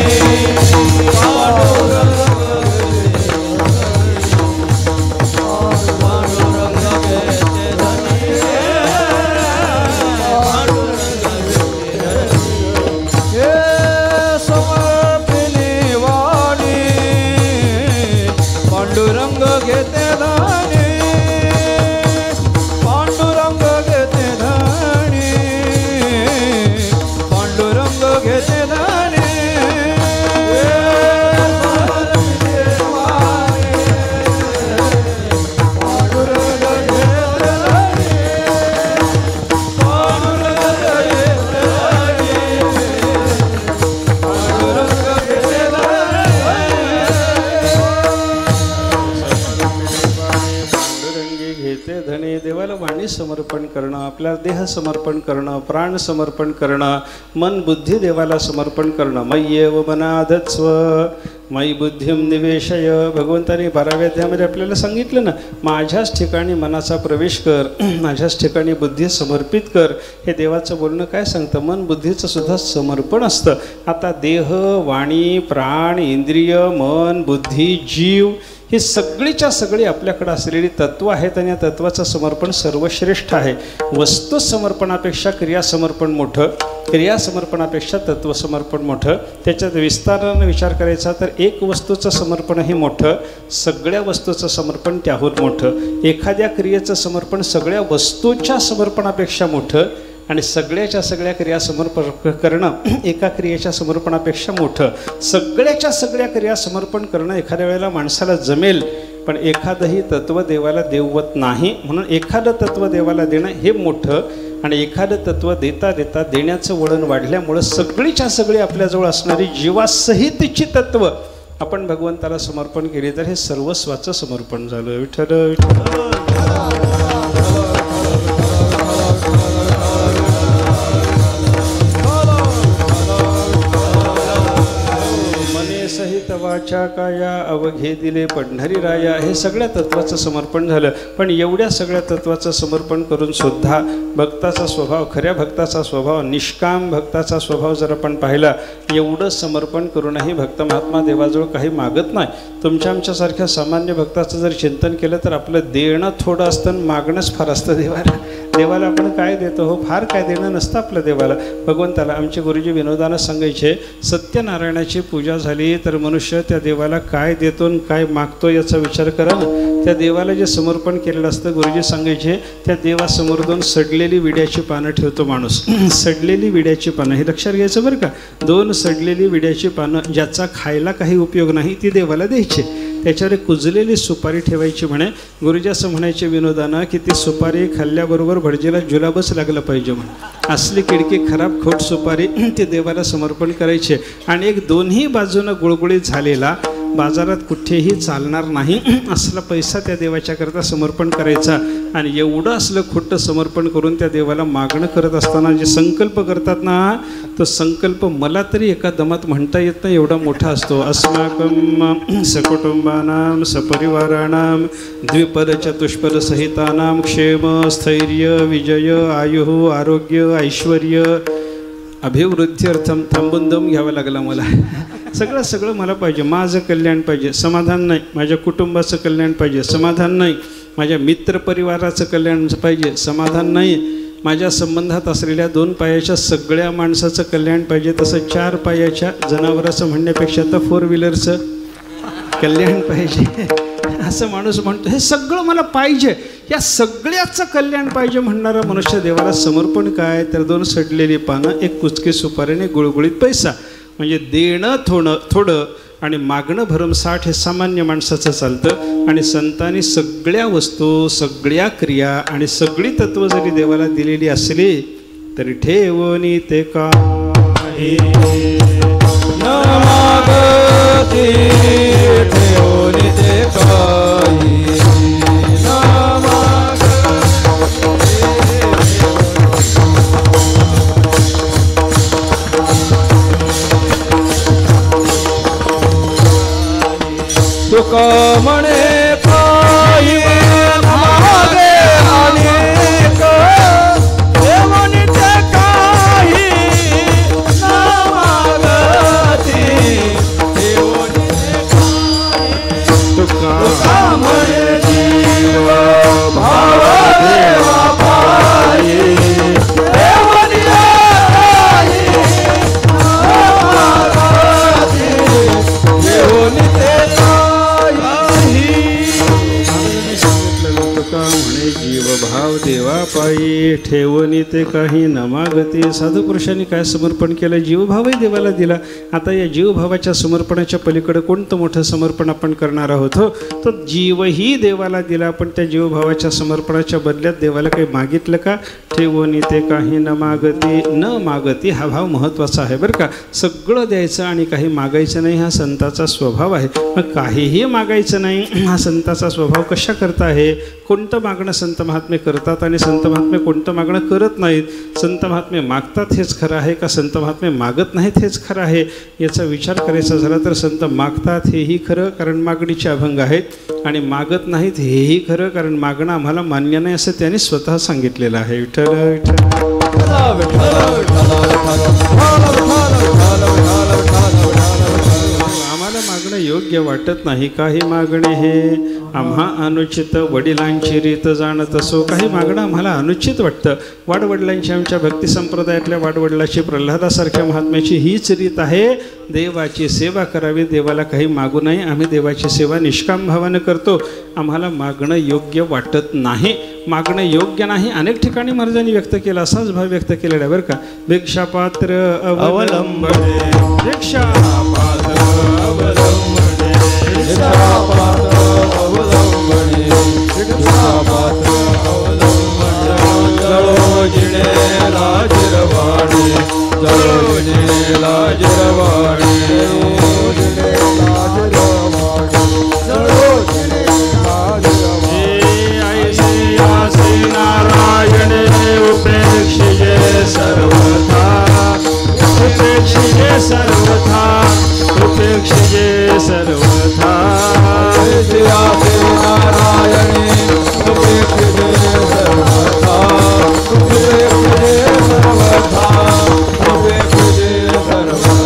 समर्पण करणं, आपल्या देह समर्पण करणं, प्राण समर्पण करणं, मन बुद्धी देवाला समर्पण करणं. मय्येव मनाधत्स्व मयि बुद्धिम निवेशय. भगवंताने 12व्या अध्यायामध्ये आपल्याला सांगितलं ना, माझ्याच ठिकाणी मनाचा प्रवेश कर, माझ्याच ठिकाणी बुद्धी समर्पित कर. हे देवाचं बोलणं काय सांगतं? मन बुद्धीचं सुद्धा समर्पण असतं. आता देह, वाणी, प्राण, इंद्रिय, मन, बुद्धी, जीव ही सगळीच्या सगळी आपल्याकडे असलेली तत्व आहेत आणि या तत्वाचं समर्पण सर्वश्रेष्ठ आहे. वस्तू समर्पणापेक्षा क्रियासमर्पण मोठं, क्रियासमर्पणापेक्षा तत्वसमर्पण मोठं. त्याच्यात विस्तारानं विचार करायचा तर एक वस्तूचं समर्पणही मोठं, सगळ्या वस्तूचं समर्पण त्याहून मोठं. एखाद्या क्रियेचं समर्पण सगळ्या वस्तूच्या समर्पणापेक्षा मोठं आणि सगळ्याच्या सगळ्या क्रिया समर्पण करणं एका क्रियेच्या समर्पणापेक्षा मोठं. सगळ्याच्या सगळ्या क्रिया समर्पण करणं एखाद्या वेळेला माणसाला जमेल पण एखादंही तत्व देवाला देववत नाही. म्हणून एखादं तत्व देवाला देणं हे मोठं, आणि एखादं तत्व देता देता देण्याचं वळण वाढल्यामुळं सगळीच्या सगळी आपल्याजवळ असणारी जीवासहितची तत्व आपण भगवंताला समर्पण केली तर हे सर्वस्वाचं समर्पण झालं. विठ्ठल विठ्ठल. सहित वाचा काया अवघे दिले पंढरी राया, हे सगळ्या तत्वाचं समर्पण झालं. पण एवढ्या सगळ्या तत्वाचं समर्पण करून सुद्धा भक्ताचा स्वभाव, खऱ्या भक्ताचा स्वभाव, निष्काम भक्ताचा स्वभाव जर आपण पाहिला, एवढं समर्पण करूनही भक्त महात्मा देवाजवळ काही मागत नाही. तुमच्या आमच्यासारख्या सामान्य भक्ताचं जर चिंतन केलं तर आपलं देणं थोडं असतं आणि मागणंच फार असतं देवाला. देवाला आपण काय देतो हो, फार काय देणं नसतं आपलं देवाला. भगवंताला आमचे गुरुजी विनोदानं सांगायचे, सत्यनारायणाची पूजा झाली तर मनुष्य त्या देवाला काय देतो आणि काय मागतो याचा विचार करा ना. त्या देवाला जे समर्पण केलेलं असतं, गुरुजी सांगायचे, त्या देवासमोर 2 सडलेली विड्याची पानं ठेवतो माणूस. सडलेली विड्याची पानं, हे लक्षात घ्यायचं बरं का. 2 सडलेली विड्याची पानं ज्याचा खायला काही उपयोग नाही ती देवाला द्यायची. त्याच्यावर एक कुजलेली सुपारी ठेवायची म्हणे. गुरुजी असं म्हणायचे विनोदानं की ती सुपारी खाल्ल्याबरोबर भटजीला जुलाबच लागलं पाहिजे म्हणे. असली किडकी खराब खोट सुपारी ते देवाला समर्पण करायचे. आणि एक दोन्ही बाजूनं गुळगुळीत झालेला, बाजारात कुठेही चालणार नाही असला पैसा त्या देवाच्या करता समर्पण करायचा. आणि एवढं असलं खोटं समर्पण करून त्या देवाला मागणं करत असताना जे संकल्प करतात ना, तो संकल्प मला तरी एका दमात म्हणता येत नाही, एवढा मोठा असतो. अस्माकं सकुटुंबानां सपरिवाराणां द्विपद चतुष्पद सहितानां क्षेम स्थैर्य विजय आयु आरोग्य ऐश्वर्य अभिवृद्धीर्थम. थांबून दम घ्यावा लागला मला. सगळं मला पाहिजे. माझं कल्याण पाहिजे, समाधान नाही. माझ्या कुटुंबाचं कल्याण पाहिजे, समाधान नाही. माझ्या मित्रपरिवाराचं कल्याण पाहिजे, समाधान नाही. माझ्या संबंधात असलेल्या 2 पायाच्या सगळ्या माणसाचं कल्याण पाहिजे. तसं 4 पायाच्या जनावराचं म्हणण्यापेक्षा तर 4 व्हीलरचं कल्याण पाहिजे असं माणूस म्हणतो. हे सगळं मला पाहिजे, या सगळ्याचं कल्याण पाहिजे म्हणणारा मनुष्य देवाला समर्पण काय तर 2 सडलेली पानं, 1 कुचकी सुपारीने गुळगुळीत पैसा. म्हणजे देणं थोडं आणि मागणं भरमसाठ हे सामान्य माणसाचं चालतं. आणि संतांनी सगळ्या वस्तू, सगळ्या क्रिया आणि सगळी तत्व जरी देवाला दिलेली असली तरी ठेवणी ते काही न मागती, ठेवणी ते काही न तुका म्हणे पायी मागे अनेक, ठेवणी ते काही न मागती, ठेवणी ते काही. तुका म्हणे जीव भाव देवा पायी, ठेवणी काही न मागती, ठेवणी ते म्हणे जीव भाव देवा पायी, ठेवणी ते काही न मागती. साधू पुरुषांनी काय समर्पण केलं, जीवभावही देवाला दिला. आता या जीवभावाच्या समर्पणाच्या पलीकडे कोणतं मोठं समर्पण आपण करणार आहोत हो, तो जीवही देवाला दिला. पण त्या जीवभावाच्या समर्पणाच्या बदल्यात देवाला काही मागितलं का. ठेवणी ते काही न मागती हा भाव महत्त्वाचा आहे बरं का. सगळं द्यायचं आणि काही मागायचं नाही हा संताचा स्वभाव आहे. मग काहीही मागायचं नाही हा संताचा स्वभाव कशा करता आहे. कोणतं मागणं संत महात्मे करतात आणि संत महात्मे कोणतं मागणं करत नाहीत. संत महात्मे मागतात हेच खरं आहे का संत महात्मे मागत नाहीत हेच खरं आहे. याचा विचार करायचा झाला तर संत मागतात हेही खरं, कारण मागणीचे अभंग आहेत. आणि मागत नाहीत हेही खरं, कारण मागणं आम्हाला मान्य नाही असं त्यांनी स्वतः सांगितलेलं आहे. विठ्ठल विठ्ठल. आम्हाला मागणं योग्य वाटत नाही. काही मागणे हे आम्हा अनुचित, वडिलांची रीत जाणत असो. काही मागणं आम्हाला अनुचित वाटतं. वाडवडिलांची, आमच्या भक्ती संप्रदायातल्या वाडवडिलाची, प्रल्हादासारख्या महात्म्याची हीच रीत आहे. देवाची सेवा करावी, देवाला काही मागू नये. आम्ही देवाची सेवा निष्काम भावानं करतो. आम्हाला मागणं योग्य वाटत नाही. मागणं योग्य नाही अनेक ठिकाणी महाराजांनी व्यक्त केला, असाच भाव व्यक्त केलेला आहे बरं का. भिक्षापात्र अवलंबने, भिक्षापात्र अवलंबने, भिक्षापात्र अवलंबने. जळो जिणे लाजिरवाणी जळो जिणे लाजिरवाणी नारायणे उपेक्षिजे सर्वथा उपेक्षिजे सर्वथा उपेक्षिजे सर्वथा नारायणे उपेक्षिजे सर्वथा उपेक्षिजे सर्वथा उपेक्षिजे सर्वथा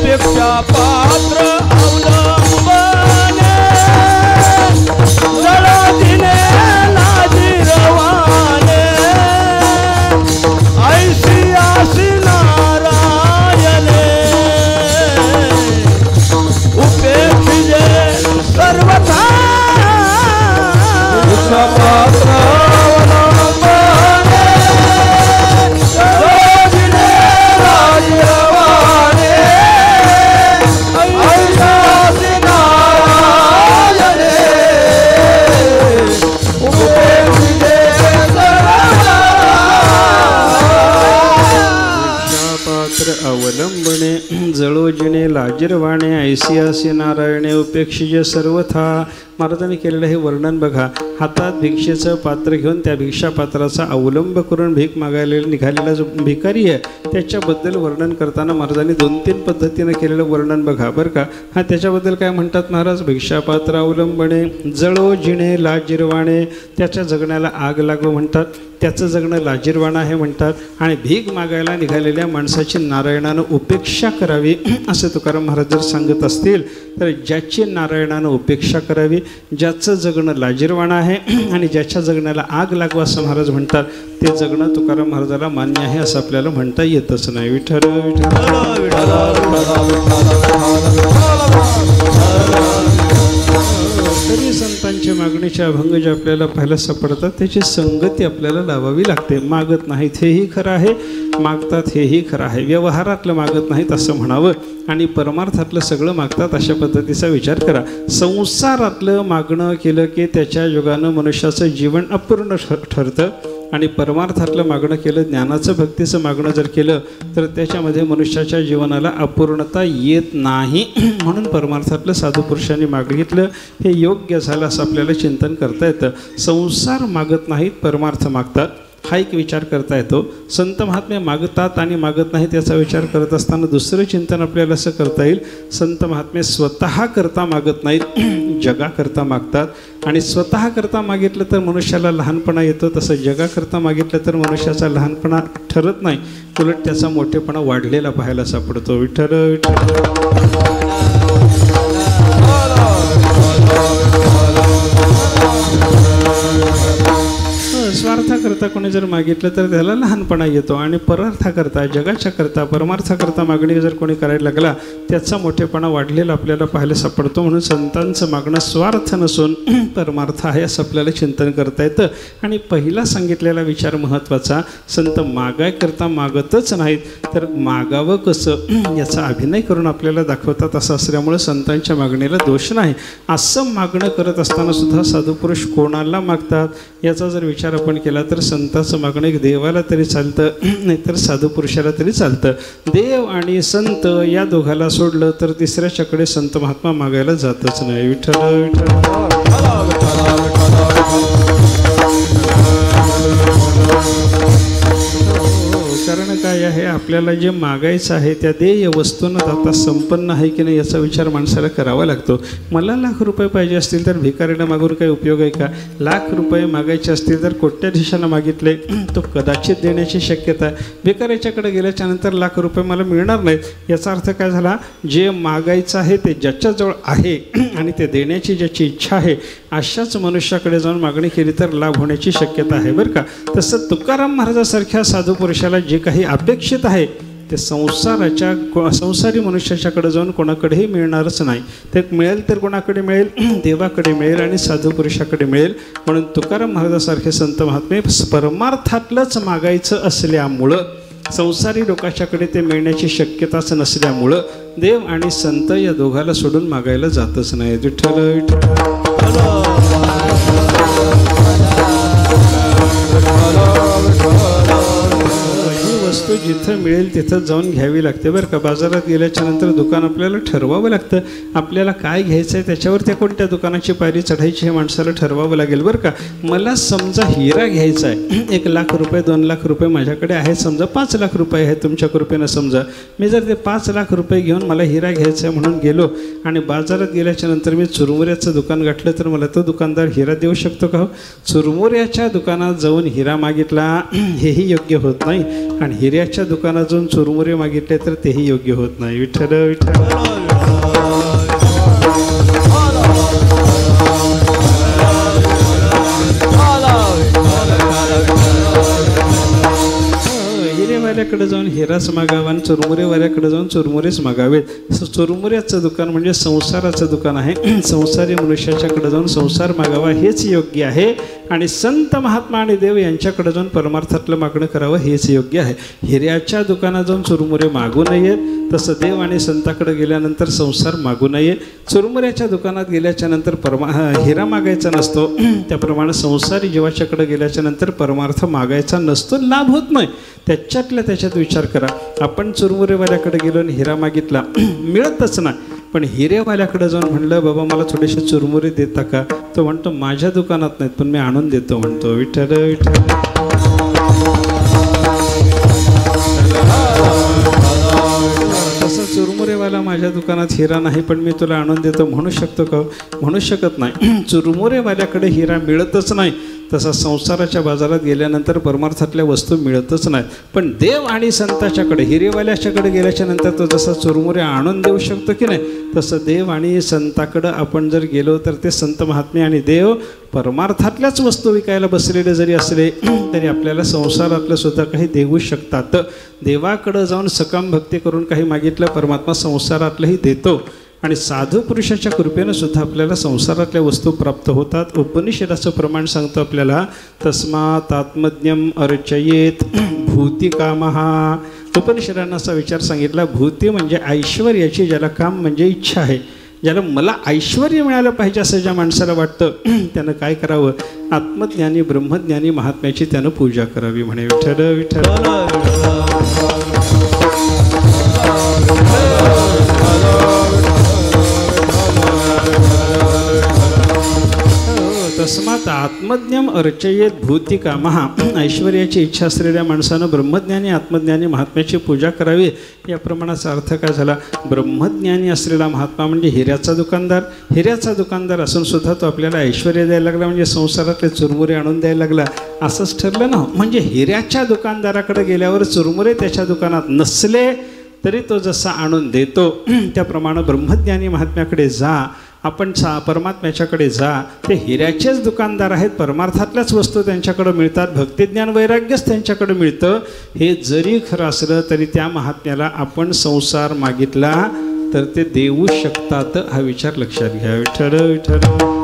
भिक्षा पात्र अवलंबने जळो जिने लाजिरवाणे ऐसी आसी नारायणे उपेक्षिजे सर्वथा पात्र अवलंबने जळो जिने लाजिरवाणे ऐसी आसी नारायणे उपेक्षिजे पात्र अवलंबने जळो जिणे लाजिरवाणे ऐसियासी नारायणे उपेक्षिजे सर्वथा. महाराजांनी केलेलं हे वर्णन बघा. हातात भिक्षेचं पात्र घेऊन त्या भिक्षा पात्राचा अवलंब करून भीक मागायला निघालेला जो भिकारी आहे त्याच्याबद्दल वर्णन करताना महाराजांनी 2-3 पद्धतीनं केलेलं वर्णन बघा बरं का. हा त्याच्याबद्दल काय म्हणतात महाराज. भिक्षा पात्र अवलंबने जळो जिणे लाजिरवाणे त्याच्या जगण्याला आग लागो म्हणतात. त्याचं जगणं लाजिरवाणं आहे म्हणतात. आणि भीक मागायला निघालेल्या माणसाची नारायणानं उपेक्षा करावी असं तुकाराम महाराज जर सांगत असतील तर ज्याची नारायणानं उपेक्षा करावी ज्याचं जगणं लाजिरवाणं आहे आणि ज्याच्या जगण्याला आग लागवा असं महाराज म्हणतात ते जगणं तुकाराम महाराजाला मान्य आहे असं आपल्याला म्हणता येतच नाही. विठ्ठल तरी संतांच्या मागणीचे अभंग जे आपल्याला पाहायला सापडतात त्याची संगती आपल्याला लावावी लागते. मागत नाहीत हेही खरं आहे, मागतात हेही खरं आहे. व्यवहारातलं मागत नाहीत असं म्हणावं आणि परमार्थातलं सगळं मागतात अशा पद्धतीचा विचार करा. संसारातलं मागणं केलं की त्याच्या योगानं मनुष्याचं जीवन अपूर्ण ठरतं आणि परमार्थातलं मागणं केलं ज्ञानाचं भक्तीचं मागणं जर केलं तर त्याच्यामध्ये मनुष्याच्या जीवनाला अपूर्णता येत नाही. म्हणून परमार्थातलं साधू पुरुषांनी मागितलं हे योग्य झालं असं आपल्याला चिंतन करता येतं. संसार मागत नाहीत, परमार्थ मागतात हा एक विचार करता येतो. संत महात्मे मागतात आणि मागत नाहीत याचा विचार करत असताना दुसरं चिंतन आपल्याला असं करता येईल. संत महात्मे स्वतः करता मागत नाहीत, जगाकरता मागतात. आणि स्वतः करता मागितलं तर मनुष्याला लहानपणा येतो, तसं जगाकरता मागितलं तर मनुष्याचा लहानपणा ठरत नाही, उलट त्याचा मोठेपणा वाढलेला पाहायला सापडतो. विठ्ठल विठ्ठल. स्वार्थाकरता कोणी जर मागितलं तर त्याला लहानपणा येतो आणि परार्थाकरता जगाच्या करता परमार्थाकरता मागणी जर कोणी करायला लागला त्याचा मोठेपणा वाढलेला आपल्याला पाहायला सापडतो. म्हणून संतांचं मागणं स्वार्थ नसून परमार्थ आहे असं आपल्याला चिंतन करता येतं. आणि पहिला सांगितलेला विचार महत्त्वाचा, संत मागायकरता मागतच नाहीत तर मागावं कसं याचा अभिनय करून आपल्याला दाखवतात असं असल्यामुळे संतांच्या मागणीला दोष नाही. असं मागणं करत असताना सुद्धा साधुपुरुष कोणाला मागतात याचा जर विचार आपण केला तर संताचं मागणं एक देवाला तरी चालतं नाहीतर साधू पुरुषाला तरी चालतं. देव आणि संत या दोघाला सोडलं तर तिसऱ्याच्याकडे संत महात्मा मागायला जातच नाही. विठ्ठल विठ्ठल. कारण काय आहे, आपल्याला जे मागायचं आहे त्या देय वस्तूनं दाता संपन्न आहे की नाही याचा विचार माणसाला करावा लागतो. मला ₹1,00,000 पाहिजे असतील तर भिकारीला मागून काही उपयोग आहे का? ₹1,00,000 मागायचे असतील तर कोट्याधीशानं मागितले तो कदाचित देण्याची शक्यता आहे. भिकाऱ्याच्याकडे गेल्याच्या नंतर ₹1,00,000 मला मिळणार नाहीत याचा अर्थ काय झाला, जे मागायचं आहे ते ज्याच्याजवळ आहे आणि ते देण्याची ज्याची इच्छा आहे अशाच मनुष्याकडे जाऊन मागणी केली तर लाभ होण्याची शक्यता आहे बरं का. तसं तुकाराम महाराजासारख्या साधू पुरुषाला जे काही अपेक्षित आहे ते संसारी मनुष्याच्याकडे जाऊन कोणाकडेही मिळणारच नाही. ते मिळेल तर कोणाकडे मिळेल, देवाकडे मिळेल आणि साधू पुरुषाकडे मिळेल. म्हणून तुकाराम महाराजासारखे संत महात्मे परमार्थातलंच मागायचं असल्यामुळं संसारी लोकांच्याकडे ते मिळण्याची शक्यताच नसल्यामुळं देव आणि संत या दोघाला सोडून मागायला जातच नाही. विठ्ठल विठ्ठल. जिथं मिळेल तिथं जाऊन घ्यावी लागते बरं का. बाजारात गेल्याच्या नंतर दुकान आपल्याला ठरवावं लागतं. आपल्याला काय घ्यायचं आहे त्याच्यावर त्या कोणत्या दुकानाची पायरी चढायची हे माणसाला ठरवावं लागेल बरं का. मला समजा हिरा घ्यायचा आहे, 1 लाख रुपये 2 लाख रुपये माझ्याकडे आहेत, समजा 5 लाख रुपये आहेत तुमच्या कृपेनं. समजा मी जर ते 5 लाख रुपये घेऊन मला हिरा घ्यायचा आहे म्हणून गेलो आणि बाजारात गेल्याच्या नंतर मी चुरमुऱ्याचं दुकान गाठलं तर मला तो दुकानदार हिरा देऊ शकतो का? चुरमुऱ्याच्या दुकानात जाऊन हिरा मागितला हेही योग्य होत नाही आणि हिऱ्याच्या दुकानात जाऊन चुरमुरे मागितले तर तेही योग्य होत नाही. विठ्ठल विठ्ठल. हिरेवाल्याकडे जाऊन हिराच मागावा आणि चुरमुरेवाल्याकडे जाऊन चुरमुरेच मागावेत. चुरमुऱ्याचं दुकान म्हणजे संसाराचं दुकान आहे. संसारी मनुष्याच्याकडे जाऊन संसार मागावा हेच योग्य आहे आणि संत महात्मा आणि देव यांच्याकडे जाऊन परमार्थातलं मागणं करावं हेच योग्य आहे. हिऱ्याच्या दुकानात जाऊन चुरमुरे मागू नयेत, तसं देव आणि संताकडे गेल्यानंतर संसार मागू नये. चुरमुऱ्याच्या दुकानात गेल्याच्या नंतर हिरा मागायचा नसतो, त्याप्रमाणे संसारी जीवाच्याकडे गेल्याच्या नंतर परमार्थ मागायचा नसतो, लाभ होत नाही. त्याच्यातल्या त्याच्यात विचार करा. आपण चुरमुरेवाल्याकडे गेलो आणि हिरा मागितला, मिळतच नाही. पण हिरेवाल्याकडे जाऊन म्हणलं बाबा मला थोडेसे चुरमुरे देता का? तो म्हणतो माझ्या दुकानात नाहीत पण मी आणून देतो म्हणतो. विठ्ठल विठ्ठल. तसं चुरमुरेवाला माझ्या दुकानात हिरा नाही पण मी तुला आणून देतो म्हणू शकतो का? म्हणू शकत नाही. चुरमुरेवाल्याकडे हिरा मिळतच नाही, तसा संसाराच्या बाजारात गेल्यानंतर परमार्थातल्या वस्तू मिळतच नाहीत. पण देव आणि संताच्याकडे हिरेवाल्याच्याकडे गेल्याच्या नंतर तो जसा चुरमुरे आणून देऊ शकतो की नाही, तसं देव आणि संताकडं आपण जर गेलो तर ते संत महात्मे आणि देव परमार्थातल्याच वस्तू विकायला बसलेले जरी असले तरी आपल्याला संसारातलं सुद्धा काही देऊ शकतात. देवाकडं जाऊन सकाम भक्ती करून काही मागितलं परमात्मा संसारातलंही देतो आणि साधू पुरुषाच्या कृपेनं सुद्धा आपल्याला संसारातल्या वस्तू प्राप्त होतात. उपनिषदाचं प्रमाण सांगतो आपल्याला, तस्मात् आत्मज्ञम अर्चयेत भूती कामहा. उपनिषदांना असा विचार सांगितला, भूती म्हणजे ऐश्वर्याची, ज्याला काम म्हणजे इच्छा आहे, ज्याला मला ऐश्वर मिळालं पाहिजे असं ज्या माणसाला वाटतं त्यानं काय करावं? आत्मज्ञानी ब्रह्मज्ञानी महात्म्याची त्यानं पूजा करावी म्हणे. विठ्ठल विठ्ठल. तस्मात आत्मज्ञम अर्चयेत भूती कामहा. ऐश्वर्याची इच्छा असलेल्या माणसानं ब्रह्मज्ञानी आत्मज्ञानी महात्म्याची पूजा करावी. या प्रमाणाचा अर्थ काय झाला? ब्रह्मज्ञानी असलेला महात्मा म्हणजे हिऱ्याचा दुकानदार. हिऱ्याचा दुकानदार असून सुद्धा तो आपल्याला ऐश्वर्य द्यायला लागला म्हणजे संसारातले चुरमुरे आणून द्यायला लागला असंच ठरलं ना. म्हणजे हिऱ्याच्या दुकानदाराकडे गेल्यावर चुरमुरे त्याच्या दुकानात नसले तरी तो जसा आणून देतो त्याप्रमाणे ब्रह्मज्ञानी महात्म्याकडे जा, आपण परमात्म्याच्याकडे जा. ते हिऱ्याचेच दुकानदार आहेत, परमार्थातल्याच वस्तू त्यांच्याकडं मिळतात, भक्तिज्ञान वैराग्यच त्यांच्याकडं मिळतं. हे जरी खरं असलं तरी त्या महात्म्याला आपण संसार मागितला तर ते देऊ शकतात हा विचार लक्षात घ्या. विठ्ठल विठ्ठल.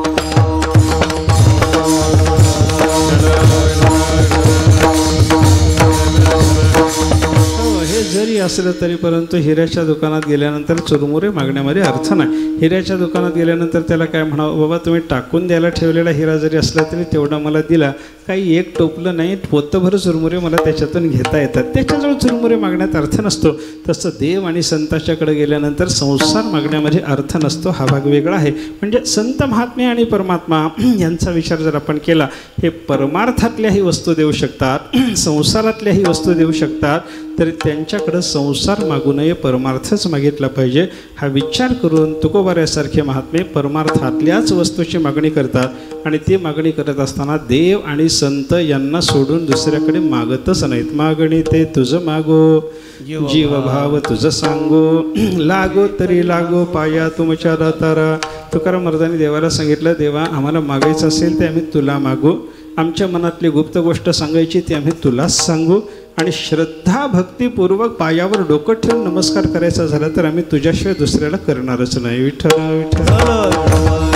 जरी असलं तरी परंतु हिऱ्याच्या दुकानात गेल्यानंतर चुरमुरे मागण्यामध्ये अर्थ नाही. हिऱ्याच्या दुकानात गेल्यानंतर त्याला काय म्हणावं? बाबा तुम्ही टाकून द्यायला ठेवलेला हिरा जरी असला तरी तेवढा मला दिला, काही एक टोपलं नाही, पोतभर चुरमुरे मला त्याच्यातून घेता येतात. त्याच्याजवळ चुरमुरे मागण्यात अर्थ नसतो. तसं देव आणि संताच्याकडे गेल्यानंतर संसार मागण्यामध्ये अर्थ नसतो. हा भाग वेगळा आहे. म्हणजे संत महात्मे आणि परमात्मा यांचा विचार जर आपण केला, हे परमार्थातल्याही वस्तू देऊ शकतात, संसारातल्याही वस्तू देऊ शकतात, तरी त्यांच्याकडं संसार मागू नये, परमार्थच मागितला पाहिजे. हा विचार करून तुकोबाऱ्यासारखे महात्मे परमार्थातल्याच वस्तूची मागणी करतात आणि ती मागणी करत असताना देव आणि संत यांना सोडून दुसऱ्याकडे मागतच नाहीत. मागणी ते तुझं मागो, जीवभाव तुझं सांगो, लागो तरी लागो पाया तुमच्या दातारा. तुकाराम महाराजांनी देवाला सांगितलं, देवा आम्हाला मागायचं असेल ते आम्ही तुला मागू, आमच्या मनातली गुप्त गोष्ट सांगायची ती आम्ही तुलाच सांगू, आणि श्रद्धा भक्तीपूर्वक पायावर डोकं ठेवून नमस्कार करायचा झाला तर आम्ही तुझ्याशिवाय दुसऱ्याला करणारच नाही. विठ्ठल विठ्ठल.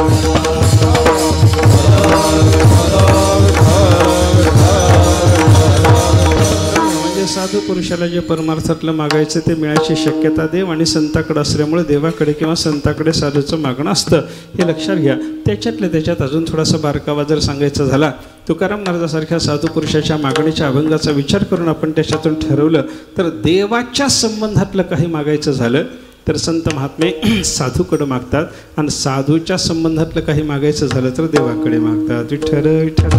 साधू पुरुषाला जे परमार्थातलं मागायचं ते मिळायची शक्यता देव आणि संताकडे असल्यामुळे देवाकडे किंवा संताकडे साधूचं मागणं असतं, हे लक्षात घ्या. त्याच्यातल्या त्याच्यात अजून थोडासा बारकावा जर सांगायचा झाला तुकाराम महाराजासारख्या साधू पुरुषाच्या मागणीच्या अभंगाचा विचार करून आपण त्याच्यातून ठरवलं तर देवाच्या संबंधातलं काही मागायचं झालं तर संत महात्मे साधूकडे मागतात आणि साधूच्या संबंधातलं काही मागायचं झालं तर देवाकडे मागतात. विठ्ठल विठ्ठल.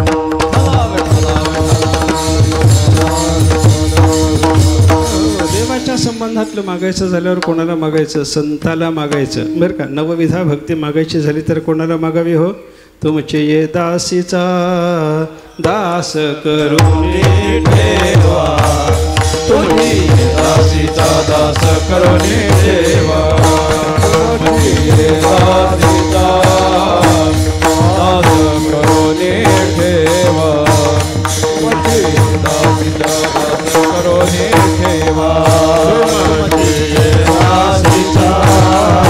देवाच्या संबंधातलं मागायचं झाल्यावर कोणाला मागायचं? संताला मागायचं बरं का. नवविधा भक्ती मागायची झाली तर कोणाला मागावी हो? तुमचे ये दासीचा दास करून ठेवा, तुम्ही दासीचा दास करून ठेवा, तुम्ही दासीचा दास करून ठेवा, तुम्ही दासीचा दास करून ठेवा, तुम्ही दासीचा दास करून ठेवा,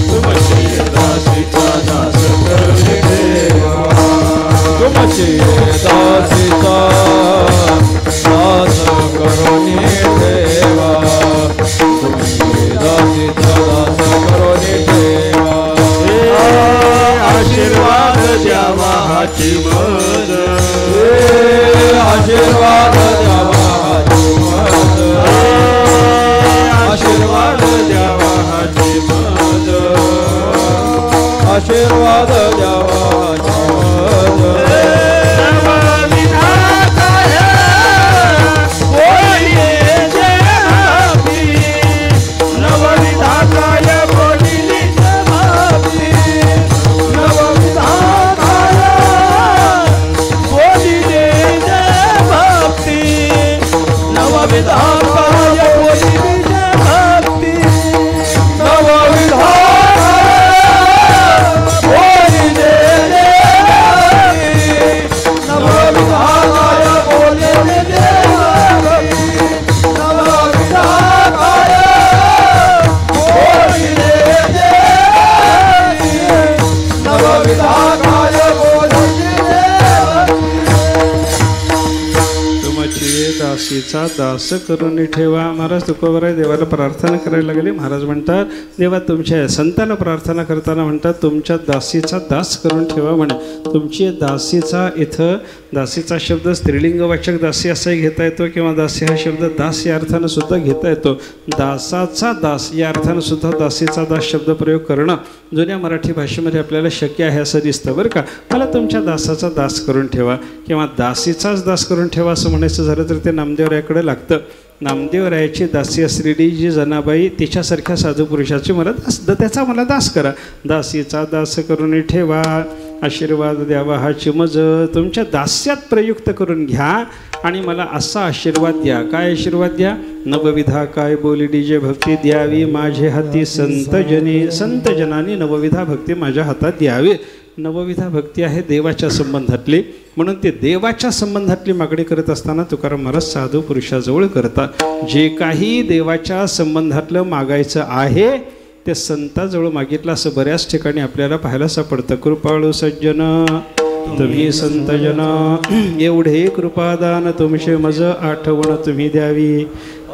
तुमची दासीचा दास करून ठेवा, तुमची दासीचा दास करून ठेवा, तुमची दासीचा दास करून ठेवा. आशीर्वाद द्यावा हाची मज, आशीर्वाद द्यावा हाची मज, आशीर्वाद द्यावा हाची मज, आशीर्वाद द्यावा हाची मज. दासीचा दास करून ठेवा. महाराज तुकोबराय देवाला प्रार्थना करायला लागले. महाराज म्हणतात देवा तुमच्या संताला प्रार्थना करताना म्हणतात तुमच्या दासीचा दास करून ठेवा म्हणे. तुमची दासीचा इथं दासीचा शब्द स्त्रीलिंगवाचक दासी असाही घेता येतो किंवा दासी हा शब्द दास या अर्थानं सुद्धा घेता येतो. दासाचा दास या अर्थानं सुद्धा दासीचा दास शब्द प्रयोग करणं जुन्या मराठी भाषेमध्ये आपल्याला शक्य आहे असं दिसतं बरं का. मला तुमच्या दासाचा दास करून ठेवा किंवा दासीचाच दास करून ठेवा असं म्हणायचं झालं तर ते नामदेवरायाकडे लागतं. नामदेवरायाची दासी असलेली जी जनाबाई तिच्यासारख्या साधू पुरुषाची मला त्याचा मला दास करा. दासीचा दास करून ठेवा, आशीर्वाद द्यावा हा चिमज तुमच्या दास्यात प्रयुक्त करून घ्या आणि मला असा आशीर्वाद द्या. काय आशीर्वाद द्या? नवविधा काय बोलली जे भक्ती द्यावी माझे हाती संतजनांनी नवविधा भक्ती माझ्या हातात द्यावी. नवविधा भक्ती आहे देवाच्या संबंधातली, म्हणून ते देवाच्या संबंधातली मागणी करत असताना तुकाराम महाराज साधू पुरुषाजवळ करतात. जे काही देवाच्या संबंधातलं मागायचं आहे ते संताजवळ मागितलं असं बऱ्याच ठिकाणी आपल्याला पाहायला सापडतं. कृपाळू सज्जन तुम्ही संतजन एवढे कृपादान तुमचे मज आठवण तुम्ही द्यावी.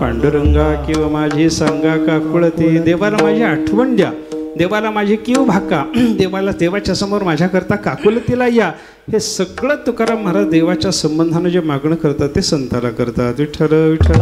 पांडुरंगा किंवा माझी सांगा काकुळती देवाला माझी आठवण द्या, देवाला माझी कीव भाका, देवाला देवाच्या समोर माझ्याकरता काकुलतीला या. हे सगळं तुकाराम महाराज देवाच्या संबंधानं जे मागणं करतात ते संताला करतात. विठ्ठल विठ्ठल.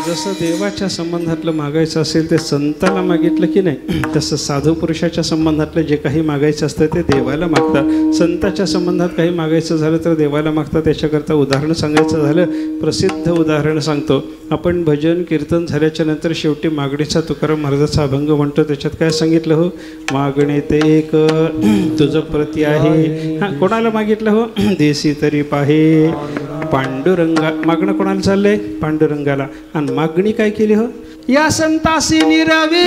जसं देवाच्या संबंधातलं मागायचं असेल ते संताला मागितलं की नाही, तसं साधू पुरुषाच्या संबंधातलं जे काही मागायचं असतं ते देवाला मागतात. संताच्या संबंधात काही मागायचं झालं तर देवाला मागतात. त्याच्याकरता उदाहरण सांगायचं झालं, प्रसिद्ध उदाहरण सांगतो. आपण भजन कीर्तन झाल्याच्या नंतर शेवटी मागणीचा तुकाराम महाराजाचा अभंग म्हणतो. त्याच्यात काय सांगितलं हो? मागणे ते एक तुझं प्रती आहे. हां, कोणाला मागितलं हो? देसी तरी पाहे पांडुरंगा. मागणं कोणाला चाललंय? पांडुरंगाला. आणि मागणी काय केली हो? या संतासी निरावी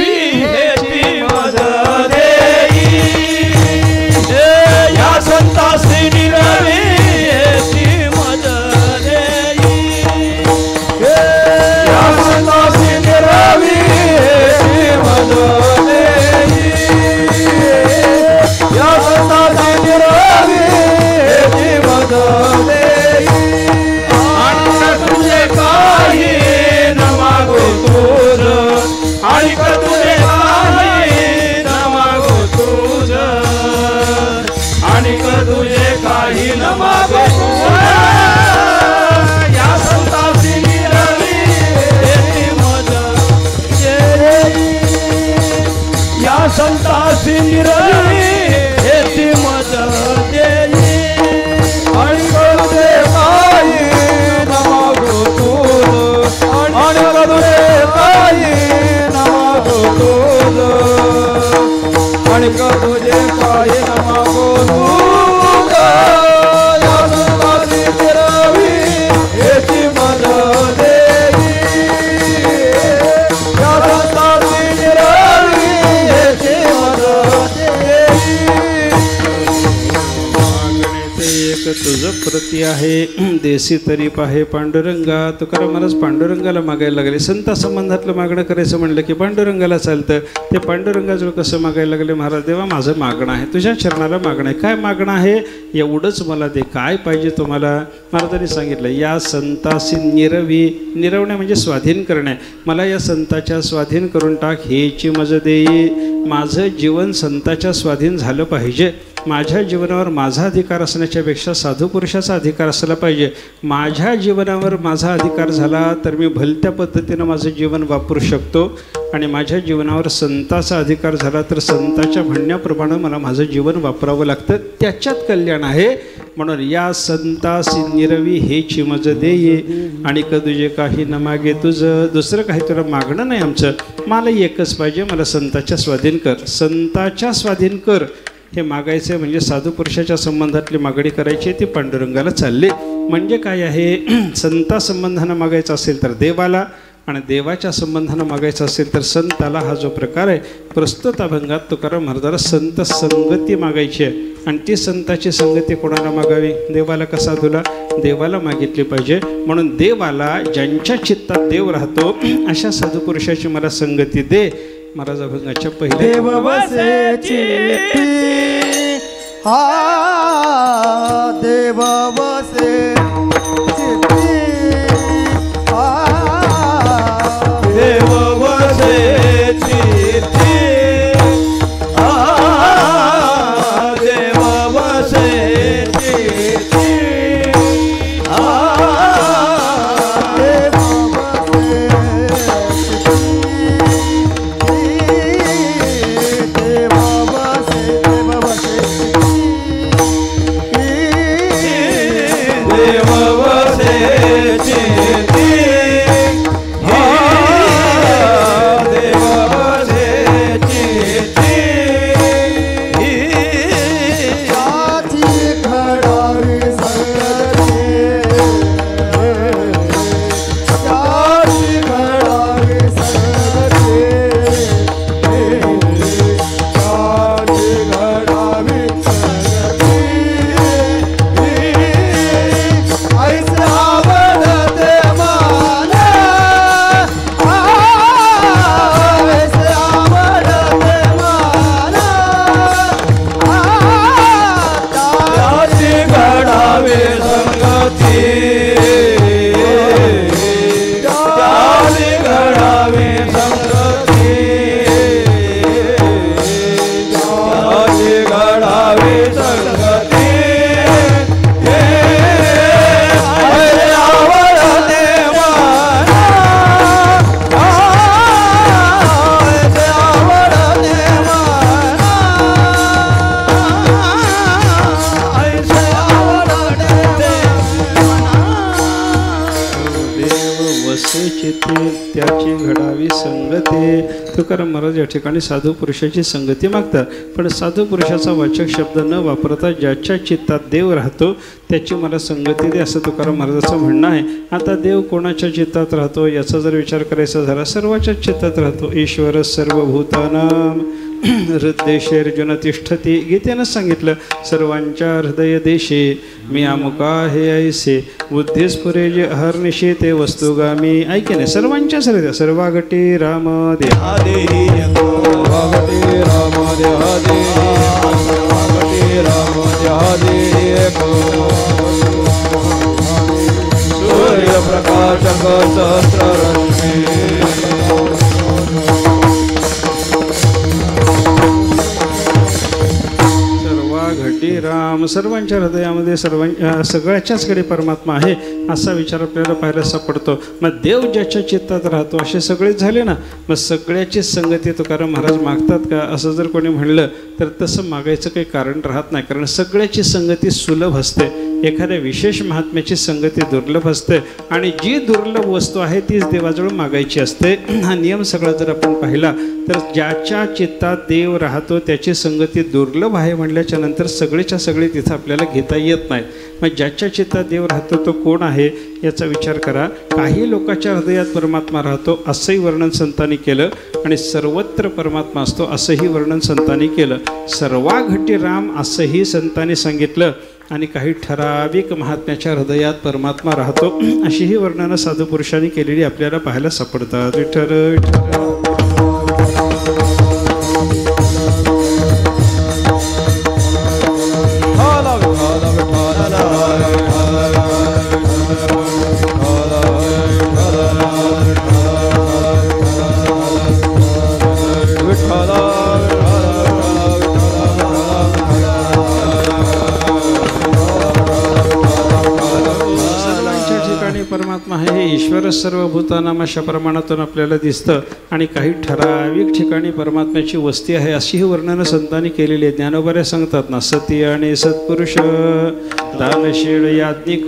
या संतासी निरावी तुझे का सती आहे देसी तरीप आहे पांडुरंगा. तुकाराम महाराज पांडुरंगाला मागायला लागले. संता संबंधातलं मागणं करायचं म्हणलं की पांडुरंगाला चालतं. ते पांडुरंगाजवळ कसं मागायला लागले, महाराज देवा माझं मागणं आहे, तुझ्या चरणाला मागणं आहे. काय मागणं आहे, एवढंच मला दे, काय पाहिजे तुम्हाला. महाराजांनी सांगितलं या संतासी निरवी, निरवणे म्हणजे स्वाधीन करणे, मला या संताच्या स्वाधीन करून टाक, हेची मज देई. माझं जीवन संताच्या स्वाधीन झालं पाहिजे. माझ्या जीवनावर माझा अधिकार असण्याच्या पेक्षा साधू पुरुषाचा अधिकार असला पाहिजे. माझ्या जीवनावर माझा अधिकार झाला तर मी भलत्या पद्धतीनं माझं जीवन वापरू शकतो, आणि माझ्या जीवनावर संताचा अधिकार झाला तर संताच्या म्हणण्याप्रमाणे मला माझं जीवन वापरावं लागतं. त्याच्यात कल्याण आहे. म्हणून या संतासी निरवी हेची मज देई, आणि कदुजे काही न मागे तुझं. दुसरं काही तुला मागणं नाही आमचं, मला एकच पाहिजे, मला संताच्या स्वाधीन कर, संताच्या स्वाधीन कर. हे मागायचं म्हणजे साधू पुरुषाच्या संबंधातली मागणी करायची, ती पांडुरंगाला चालली. म्हणजे काय आहे, संता संबंधानं मागायचं असेल तर देवाला, आणि देवाच्या संबंधानं मागायचं असेल तर संताला. हा जो प्रकार आहे प्रस्तुत अभंगात तुकाराम महाराजाला संत संगती मागायची आहे. आणि ती संताची संगती कोणाला मागावी, देवाला का साधूला, देवाला मागितली पाहिजे. म्हणून देवाला, ज्यांच्या चित्तात देव राहतो अशा साधू पुरुषाची मला संगती दे. महाराज अभंगाच्या पहिल्या देव बसे चित्ती, हा देव बसे चित्ती, देव बसे चित्ती, देव बसे चित्ती, त्याची घडावी संगती. तुकाराम महाराज या ठिकाणी साधू पुरुषाची संगती मागतात. पण साधू पुरुषाचा वाचक शब्द न वापरता ज्याच्या चित्तात देव राहतो त्याची मला संगती दे, असं तुकाराम महाराजाचं म्हणणं आहे. आता देव कोणाच्या चित्तात राहतो याचा जर विचार करायचा झाला, सर्वाच्याच चित्तात राहतो. ईश्वर सर्वभूतानां हृदयेषु अर्जुन तिष्ठती. गीतेनं सांगितलं सर्वांच्या हृदय देशे मी अमुका हे ऐसे, बुद्धिस्फुरे जे अहर्निशे ते वस्तुगामी. ऐके नाही, सर्वांच्याच हृदय. सर्वागटी राम देहा देही, सर्वागटी राम देहा देही, सर्वागटी राम देहा देही. सूर्यप्रकाशक सहस्ररश्मी, घटी राम. सर्वांच्या हृदयामध्ये सगळ्याच्याचकडे परमात्मा आहे असा विचार आपल्याला पाहायला सापडतो. मग देव ज्याच्या चित्तात राहतो असे सगळेच झाले ना, मग सगळ्याची संगती तुकाराम महाराज मागतात का असं जर कोणी म्हणलं तर तसं मागायचं काही कारण राहत नाही. कारण सगळ्याची संगती सुलभ असते, एखाद्या विशेष महात्म्याची संगती दुर्लभ असते, आणि जी दुर्लभ वस्तू आहे तीच देवाजवळ मागायची असते. हा नियम सगळा जर आपण पाहिला तर ज्याच्या चित्तात देव राहतो त्याची संगती दुर्लभ आहे म्हणल्याच्या नंतर सगळेच्या सगळे तिथं आपल्याला घेता येत नाही. मग ज्याच्या चित्तात देव राहतो तो कोण आहे याचा विचार करा. काही लोकांच्या हृदयात परमात्मा राहतो असंही वर्णन संतांनी केलं, आणि सर्वत्र परमात्मा असतो असंही वर्णन संतांनी केलं. सर्वाघटी राम असंही संतांनी सांगितलं. आणि काही ठराविक महात्म्याच्या हृदयात परमात्मा राहतो अशी ही वर्णनं साधू पुरुषांनी केलेली आपल्याला पाहायला सापडतात. विठ्ठल विठ्ठल. परमात्मा हे ईश्वर सर्व भूतानाम अशा प्रमाणातून आपल्याला दिसतं आणि काही ठराविक ठिकाणी परमात्म्याची वस्ती आहे अशी ही वर्णनं संतांनी केलेली आहे. ज्ञानोबऱ्या सांगतात ना, सती आणि सत्पुरुष, दानशील याज्ञिक,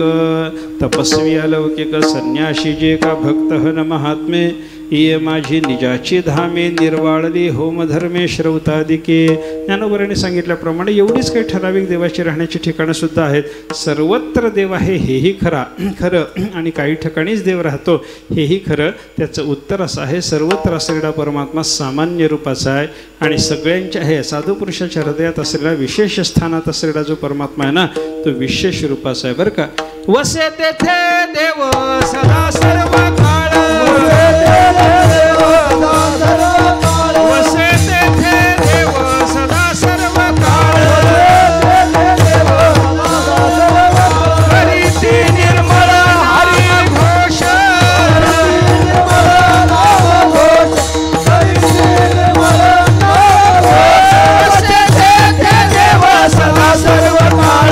तपस्वी अलौकिक, संन्याशी जे का भक्त न महात्मे, ये माझी निजाची धामे, निर्वाळली होमधर्मे श्रौतादिके. ज्ञानोबऱ्याने सांगितल्याप्रमाणे एवढीच काही ठराविक देवाची राहण्याची ठिकाणं सुद्धा आहेत. सर्वत्र देव आहे हेही खरं आणि काही ठिकाणीच देव राहतो हेही खरं. त्याचं उत्तर असं आहे, सर्वत्र असलेला परमात्मा सामान्य रूपाचा आहे आणि सगळ्यांच्या हे साधू पुरुषाच्या हृदयात असलेला विशेष स्थानात असलेला जो परमात्मा आहे ना तो विशेष रूपाचा आहे बरं का. वसे तेथे देव सदा सर्व काळ, वसे तेथे देव सदा सर्व काळ, करीती निर्मळ हरी घोष, वसे तेथे देव सदा सर्व काळ,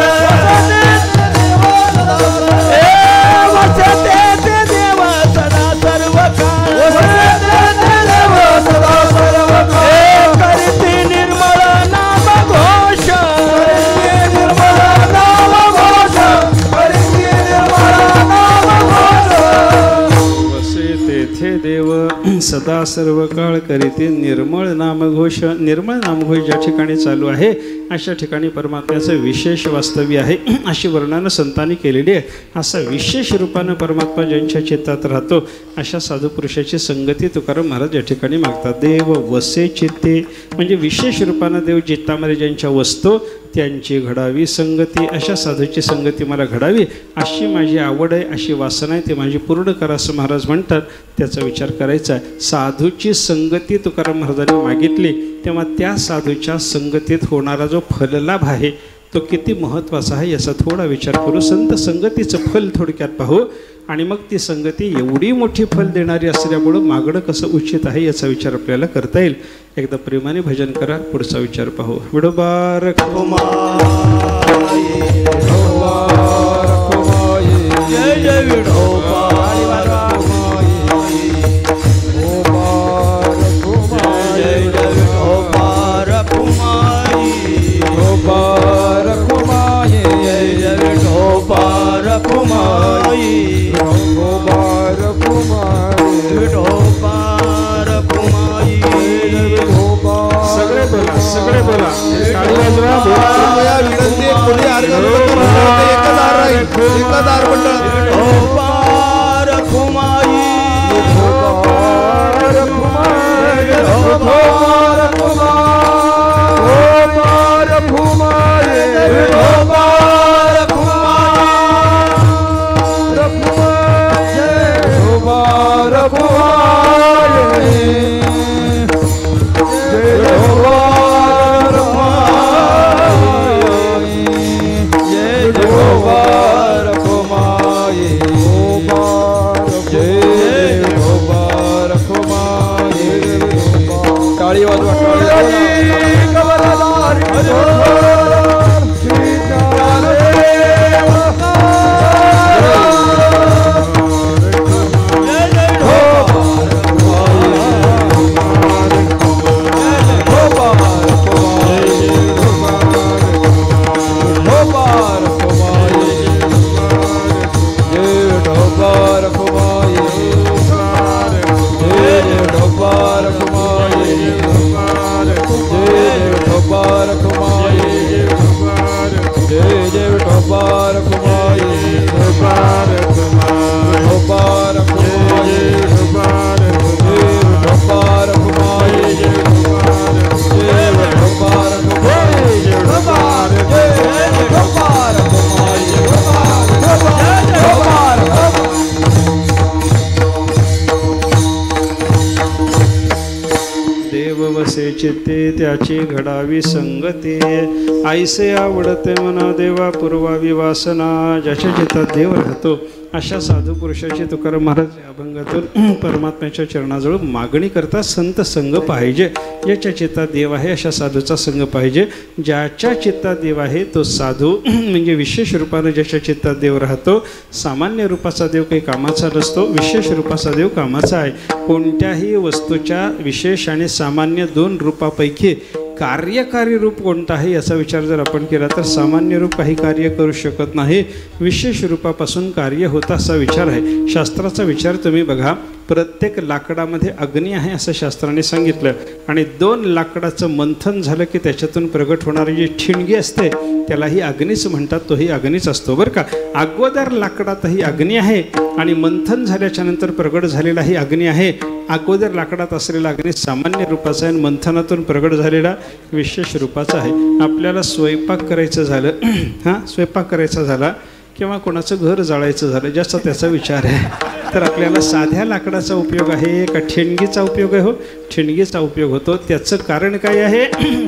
सदा सर्व काळ करीते निर्मळ नामघोष. निर्मळ नामघोष ज्या ठिकाणी चालू आहे अशा ठिकाणी परमात्म्याचं विशेष वास्तव्य आहे अशी वर्णनं संतांनी केलेली आहे. असा विशेष रूपानं परमात्मा ज्यांच्या चित्तात राहतो अशा साधू पुरुषाची संगती तुकाराम महाराज या ठिकाणी मागतात. देव वसे चित्ते म्हणजे विशेष रूपानं देव चित्तामध्ये ज्यांच्या वसतो त्यांची घडावी संगती. अशा साधूची संगती मला घडावी अशी माझी आवड आहे, अशी वासना आहे, ती माझी पूर्ण करा असं महाराज म्हणतात. त्याचा विचार करायचा आहे. साधूची संगती तुकाराम महाराजांनी मागितली तेव्हा त्या साधूच्या संगतीत होणारा जो फललाभ आहे तो किती महत्त्वाचा आहे याचा थोडा विचार करू. संत संगतीचं फल थोडक्यात पाहू आणि मग ती संगती एवढी मोठी फल देणारी असल्यामुळं मागणं कसं उचित आहे याचा विचार आपल्याला करता येईल. एकदा प्रेमाने भजन करा, पुढचा विचार पाहू. विडोबार जय जय विठोबा, जय जय विठोबा रखुमाई, विठोबा रखुमाई, जय जय विठोबा रखुमाई, विठोबा रखुमाई, विठोबा रखुमाई, विठोबा. सगळे बोला, सगळे बोला. विनंती कोणी एकच हार मंडळ जैसे चित्ते त्याची घडावी संगती ऐसे आवडते मना देवा पूर्वावी वासना ज्याच्या चित्तात देव राहतो अशा साधू पुरुषाची तुकाराम महाराज या अभंगातून परमात्म्याच्या चरणाजवळ मागणी करता संत संग पाहिजे. ज्याच्या चित्तात देव आहे अशा साधूचा संग पाहिजे. ज्याच्या चित्तात देव आहे तो साधू म्हणजे विशेष रूपाने ज्याच्या चित्तात देव राहतो. सामान्य रूपाचा देव काही कामाचा नसतो, विशेष रूपाचा देव कामाचा आहे. कोणत्याही वस्तूच्या विशेष आणि सामान्य दोन रूपापैकी कार्यकारी रूप कोणतं आहे याचा विचार जर आपण केला तर सामान्य रूप काही कार्य करू शकत नाही, विशेष रूपापासून कार्य होतं असा विचार आहे. शास्त्राचा विचार तुम्ही बघा, प्रत्येक लाकडामध्ये अग्नी आहे असं शास्त्राने सांगितलं आणि दोन लाकडाचं मंथन झालं की त्याच्यातून प्रगट होणारी जी ठिणगी असते त्यालाही अग्नीच म्हणतात, तोही अग्नीच असतो बरं का. अगोदर लाकडातही अग्नी आहे आणि मंथन झाल्याच्या नंतर प्रगट झालेलाही अग्नी आहे. अगोदर लाकडात असलेला अग्नी सामान्य रूपाचा आहे आणि मंथनातून प्रगट झालेला विशेष रूपाचा आहे. आपल्याला स्वयंपाक करायचं झालं स्वयंपाक करायचा झाला किंवा कोणाचं घर जाळायचं झालं ज्याचा त्याचा विचार आहे तर आपल्याला साध्या लाकडाचा उपयोग आहे का ठिणगीचा उपयोग आहे? हो, ठिणगीचा उपयोग होतो. त्याचं कारण काय आहे?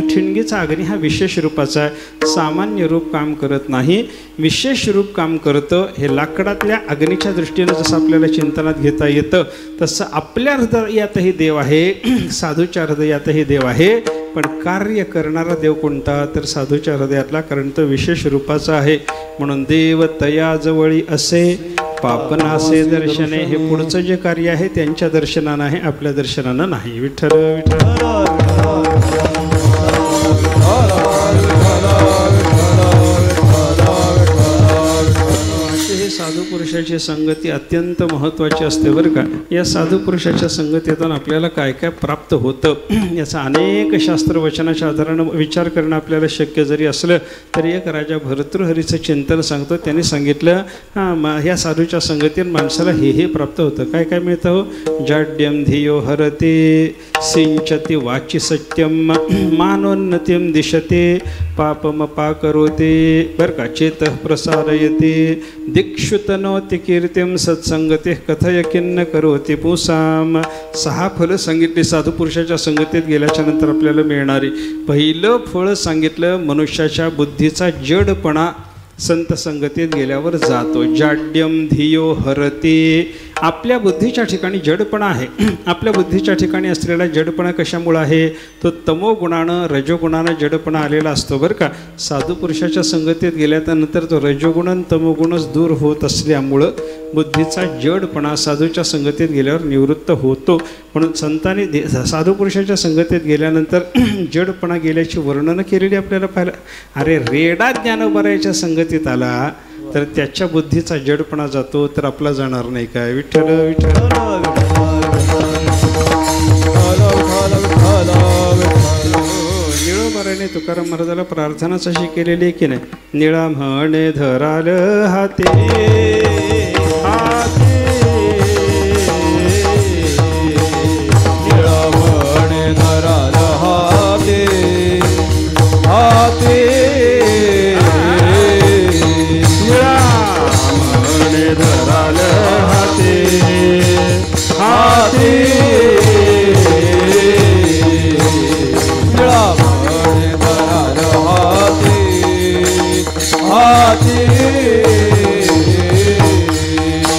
ठिणगीचा अग्नी हा विशेष रूपाचा आहे, सामान्य रूप काम करत नाही, विशेष रूप काम करतं. हे लाकडातल्या अग्नीच्या दृष्टीनं जसं आपल्याला चिंतनात घेता येतं तसं आपल्या हृदयातही देव आहे, साधूच्या हृदयातही देव आहे. पण कार्य करणारा देव कोणता तर साधूच्या हृदयातला, कारण तो विशेष रूपाचा आहे. म्हणून देव तया जवळी असे पापनासे दर्शने, हे पुढचं जे कार्य आहे त्यांच्या दर्शनानं आहे, आपल्या दर्शनानं नाही. विठ्ठल विठ्ठल. हे साधू पुरुषाची संगती अत्यंत महत्त्वाची असते बरं का. या साधू पुरुषाच्या संगतीतून आपल्याला काय काय प्राप्त होतं याचा अनेक शास्त्रवचनाच्या आधारानं विचार करणं आपल्याला शक्य जरी असलं तरी एक राजा भर्तृहरीचं चिंतन सांगतो. त्यांनी सांगितलं ह्या साधूच्या संगतीत माणसाला हे प्राप्त होतं. काय काय मिळतं? हो, जाड्यम धियो हरते सिंचती वाची सत्यम मानोन्नतिम दिशते पापमपा करोते बरं का. चेत प्रसारयते दिक्षुतनोति कीर्तिम सत्संगते कथय किन्न करोति पुसाम. 6 फलं सांगितली साधू पुरुषाच्या संगतीत गेल्याच्या नंतर आपल्याला मिळणारी. पहिलं फळ सांगितलं मनुष्याच्या बुद्धीचा जडपणा संत संगतीत गेल्यावर जातो. जाड्यम धियो हरते, आपल्या बुद्धीच्या ठिकाणी जडपणा आहे. आपल्या बुद्धीच्या ठिकाणी असलेला जडपणा कशामुळे आहे? तो तमोगुणानं रजोगुणानं जडपणा आलेला असतो बरं का. साधू पुरुषाच्या संगतीत गेल्यानंतर तो रजोगुण आणि तमोगुणच दूर होत असल्यामुळं बुद्धीचा जडपणा साधूच्या संगतीत गेल्यावर निवृत्त होतो. म्हणून संतांनी साधू पुरुषाच्या संगतीत गेल्यानंतर जडपणा गेल्याची वर्णनं केलेली आपल्याला पाहिलं. अरे रेडा ज्ञानोबरायाच्या संगतीत आला तर त्याच्या बुद्धीचा जडपणा जातो तर आपला जाणार नाही काय. विठ्ठल विठ्ठल. निळोबाराने तुकाराम महाराजाला प्रार्थनाच अशी केलेली आहे की नाही? निळा म्हणे धराल हाते निळा म्हणे धराल हाते हाते धराल हाते हाते निळा म्हणे धराल हाते हाते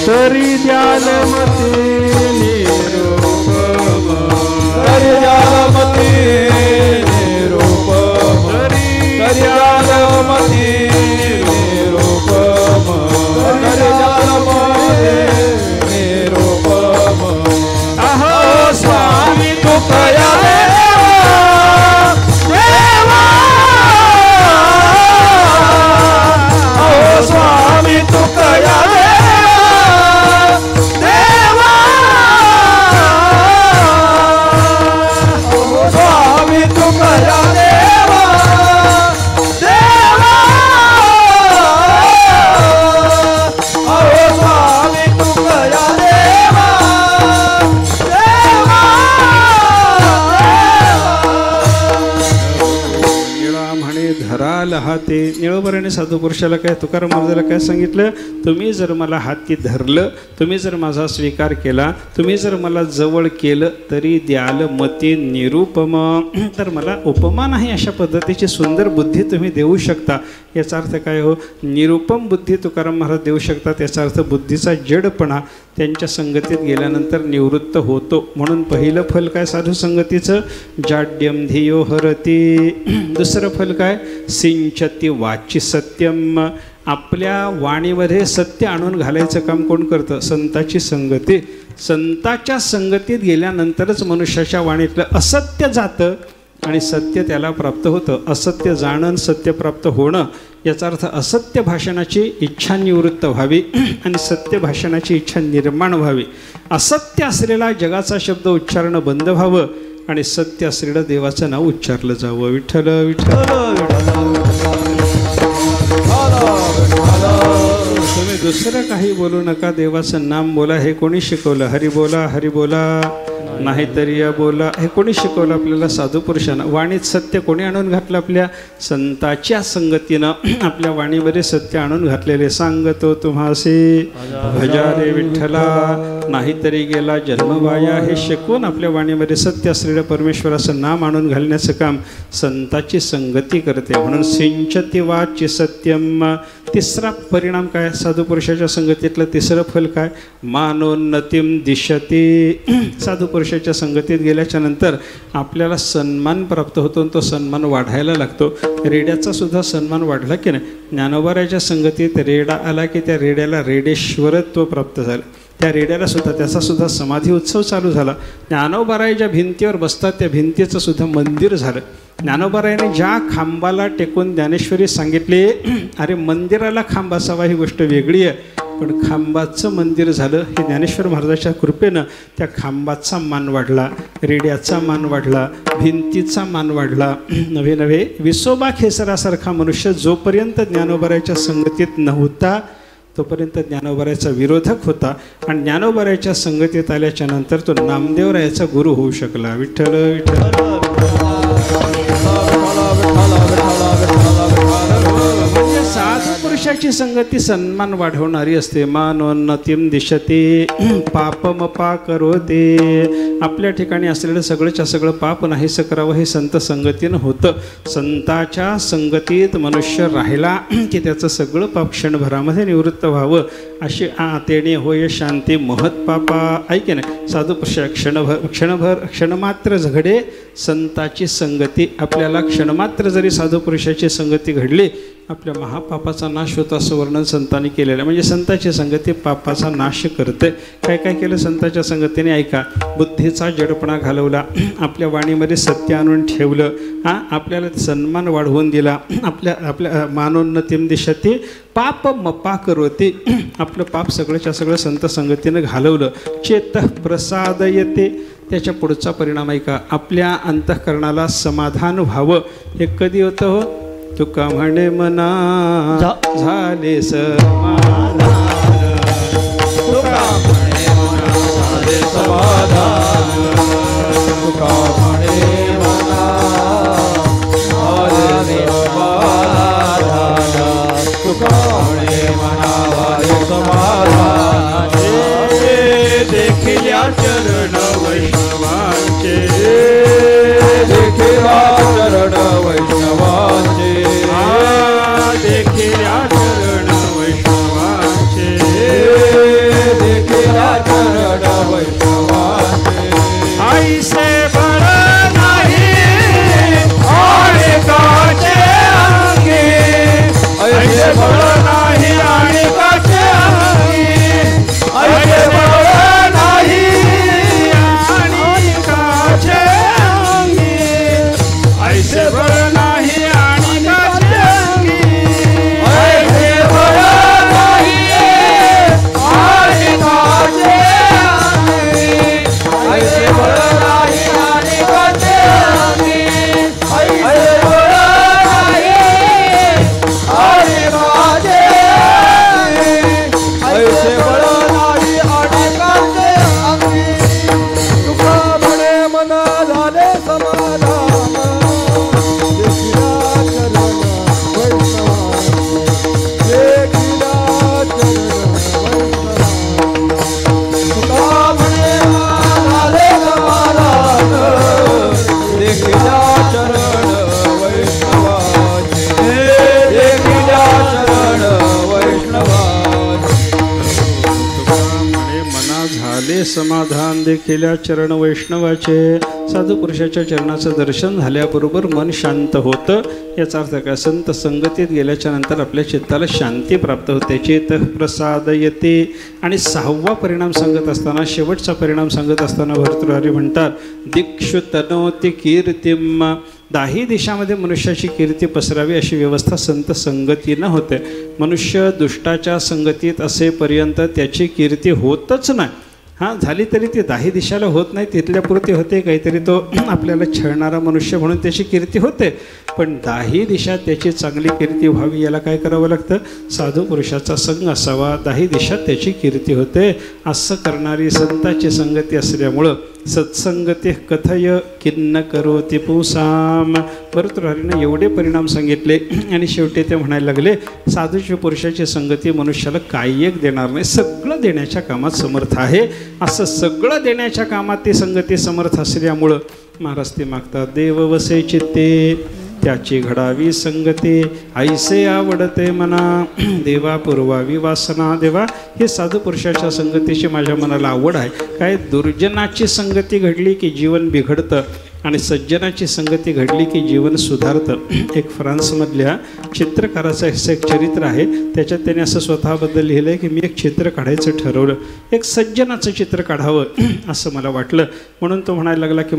तरी द्याल मते निरूपम तरी द्याल मते निरूपम तरी द्याल मते निरूपम तरी द्याल मते निरूपम. आह हाती. निळोबराने साधू पुरुषाला काय, तुकाराम महाराजाला काय सांगितलं, तुम्ही जर मला हाती धरलं, तुम्ही जर माझा स्वीकार केला, तुम्ही जर मला जवळ केलं तरी द्याल मती निरुपम. तर मला उपमा नाही अशा पद्धतीची सुंदर बुद्धी तुम्ही देऊ शकता. याचा अर्थ काय हो, निरुपम बुद्धी तुकाराम महाराज देऊ शकतात. याचा अर्थ बुद्धीचा जडपणा त्यांच्या संगतीत गेल्यानंतर निवृत्त होतो. म्हणून पहिलं फल काय साधू संगतीचं, जाड्यम धियो हरती. दुसरं फल काय, सिंचती वाची सत्यम. आपल्या वाणीमध्ये सत्य आणून घालायचं काम कोण करतं, संताची संगती. संताच्या संगतीत गेल्यानंतरच मनुष्याच्या वाणीतलं असत्य जातं आणि सत्य त्याला प्राप्त होतं. असत्य जाणं, सत्य प्राप्त होणं, याचा अर्थ असत्य भाषणाची इच्छा निवृत्त व्हावी आणि सत्य भाषणाची इच्छा निर्माण व्हावी. असत्य असलेला जगाचा शब्द उच्चारणं बंद व्हावं आणि सत्य असलेलं देवाचं नाव उच्चारलं जावं. विठ्ठल विठ्ठल. तुम्ही दुसरं काही बोलू नका, देवाचं नाम बोला. हे कोणी शिकवलं, हरी बोला, हरी बोला, नाहीतरी या बोला. हे कोणी शिकवलं आपल्याला, साधू पुरुषांना. वाणीत सत्य कोणी आणून घातलं, आपल्या संताच्या संगतीनं आपल्या वाणीमध्ये सत्य आणून घातलेले. सांगतो तुम्हासी भजारे विठ्ठला, नाहीतरी गेला जन्मवाया. हे शिकवून आपल्या वाणीमध्ये सत्य असलेलं परमेश्वराचं नाम आणून घालण्याचं काम संताची संगती करते. म्हणून सिंचती वाची सत्यम. तिसरा परिणाम काय, साधू पुरुषाच्या संगतीतलं तिसरं फल काय, मानोन्नतीम दिशती. साधू पुरुषाच्या संगतीत गेल्याच्या नंतर आपल्याला सन्मान प्राप्त होतो आणि तो सन्मान वाढायला लागतो. रेड्याचा सुद्धा सन्मान वाढला की नाही. ज्ञानोबाराच्या संगतीत रेडा आला की त्या रेड्याला रेडेश्वरत्व प्राप्त झालं. त्या रेड्याला सुद्धा त्याचा सुद्धा समाधी उत्सव चालू झाला. ज्ञानोबाराय ज्या भिंतीवर बसतात त्या भिंतीचं सुद्धा मंदिर झालं. ज्ञानोबारायाने ज्या खांबाला टेकून ज्ञानेश्वरी सांगितले, अरे मंदिराला खांब असावा ही गोष्ट वेगळी आहे, पण खांबाचं मंदिर झालं. हे ज्ञानेश्वर महाराजाच्या कृपेनं त्या खांबाचा मान वाढला, रेड्याचा मान वाढला, भिंतीचा मान वाढला. नवे नवे विसोबा खेसरासारखा मनुष्य जोपर्यंत ज्ञानोबारायाच्या संगतीत नव्हता तोपर्यंत ज्ञानोबारायाचा विरोधक होता आणि ज्ञानोबारायाच्या संगतीत आल्याच्या नंतर तो नामदेवरायाचा गुरु होऊ शकला. विठ्ठल विठ्ठल. म्हणजे साधू पुरुषाची संगती सन्मान वाढवणारी असते. मानोन्नतीम दिशते पापमपा करोते. आपल्या ठिकाणी असलेलं सगळंच्या सगळं पाप नाहीसं करावं हे संत संगतीनं होतं. संताच्या संगतीत मनुष्य राहिला की त्याचं सगळं पाप क्षणभरामध्ये निवृत्त व्हावं. अशी तेणे होय शांती महत पापा. ऐके नाही, साधू पुरुष क्षणमात्र झगडे संताची संगती. आपल्याला क्षणमात्र जरी साधू पुरुषाची संगती घडली आपल्या महापापाचा नाश होतो असं वर्णन संतांनी केलेलं आहे. म्हणजे संताची संगती पापाचा नाश करते. काय काय केलं संताच्या संगतीने, ऐका. बुद्धीचा जडपणा घालवला, आपल्या वाणीमध्ये सत्य आणून ठेवलं, आपल्याला सन्मान वाढवून दिला, आपल्या मानोन्नतीम दिशती पाप मपा करोते. आपलं पाप सगळंच्या सगळं संत संगतीनं घालवलं. चेत प्रसाद येते. त्याच्या पुढचा परिणाम ऐका, आपल्या अंतःकरणाला समाधान व्हावं. हे कधी होतं हो, तुका म्हणे मना झाले समाधान. तुका म्हणे मना झाले समाधान. तुका म्हणे मना झाले समाधान. तुका म्हणे मना झाले समाधान. देखिल्या चरण वैष्णवांचे. देखिल्या चरण वैष्णवांचे. देखिल्या चरण वैष्णवांचे. देखिल्या चरण वैष्णवांचे. ऐसे बळ नाही आणिकाचे अंगी. ऐसे बळ नाही आणिकाचे अंगी. ऐसे बळ नाही आणिकाचे अंगी. ऐसे बळ नाही ध्यान देखील चरण वैष्णवाचे. साधू पुरुषाच्या चरणाचं दर्शन झाल्याबरोबर मन शांत होतं. याचा अर्थ काय? संत संगतीत गेल्याच्या नंतर आपल्या चित्ताला शांती प्राप्त होते. चेत प्रसाद येते. आणि 6वा परिणाम सांगत असताना, शेवटचा परिणाम सांगत असताना भर्तृहरी म्हणतात, दिक्षु तनोति कीर्तिम. 10 दिशामध्ये मनुष्याची कीर्ती पसरावी अशी व्यवस्था संत संगतीनं होते. मनुष्य दुष्टाच्या संगतीत असेपर्यंत त्याची कीर्ती होतच नाही. हां, झाली तरी ती 10 दिशाला होत नाही, तिथल्यापुरती होते. काहीतरी तो आपल्याला छळणारा मनुष्य म्हणून त्याची कीर्ती होते. पण 10 दिशा त्याची चांगली कीर्ती व्हावी याला काय करावं लागतं? साधू पुरुषाचा संग असावा. 10 दिशा त्याची कीर्ती होते. असं करणारी संताची संगती असल्यामुळं सत्संगती कथय किन्न करोति पुसाम. भर्तृहरीने एवढे परिणाम सांगितले आणि शेवटी ते म्हणायला लागले, साधूची पुरुषाची संगती मनुष्याला काही एक देणार नाही, सगळं देण्याच्या कामात समर्थ आहे. असं सगळं देण्याच्या कामात ती संगती समर्थ असल्यामुळं महाराज ते मागतात, देव वसे चित्ते त्याची घडावी संगती, ऐसे आवडते मना देवा पुरवावी वासना. देवा, हे साधू पुरुषाच्या संगतीची माझ्या मनाला आवड आहे. काय? दुर्जनाची संगती घडली की जीवन बिघडतं आणि सज्जनाची संगती घडली की जीवन सुधारतं. एक फ्रान्समधल्या चित्रकाराचं असं एक चरित्र आहे. त्याच्यात त्याने असं स्वतःबद्दल लिहिलं आहे की मी एक चित्र काढायचं ठरवलं, एक सज्जनाचं चित्र काढावं असं मला वाटलं. म्हणून तो म्हणायला लागला की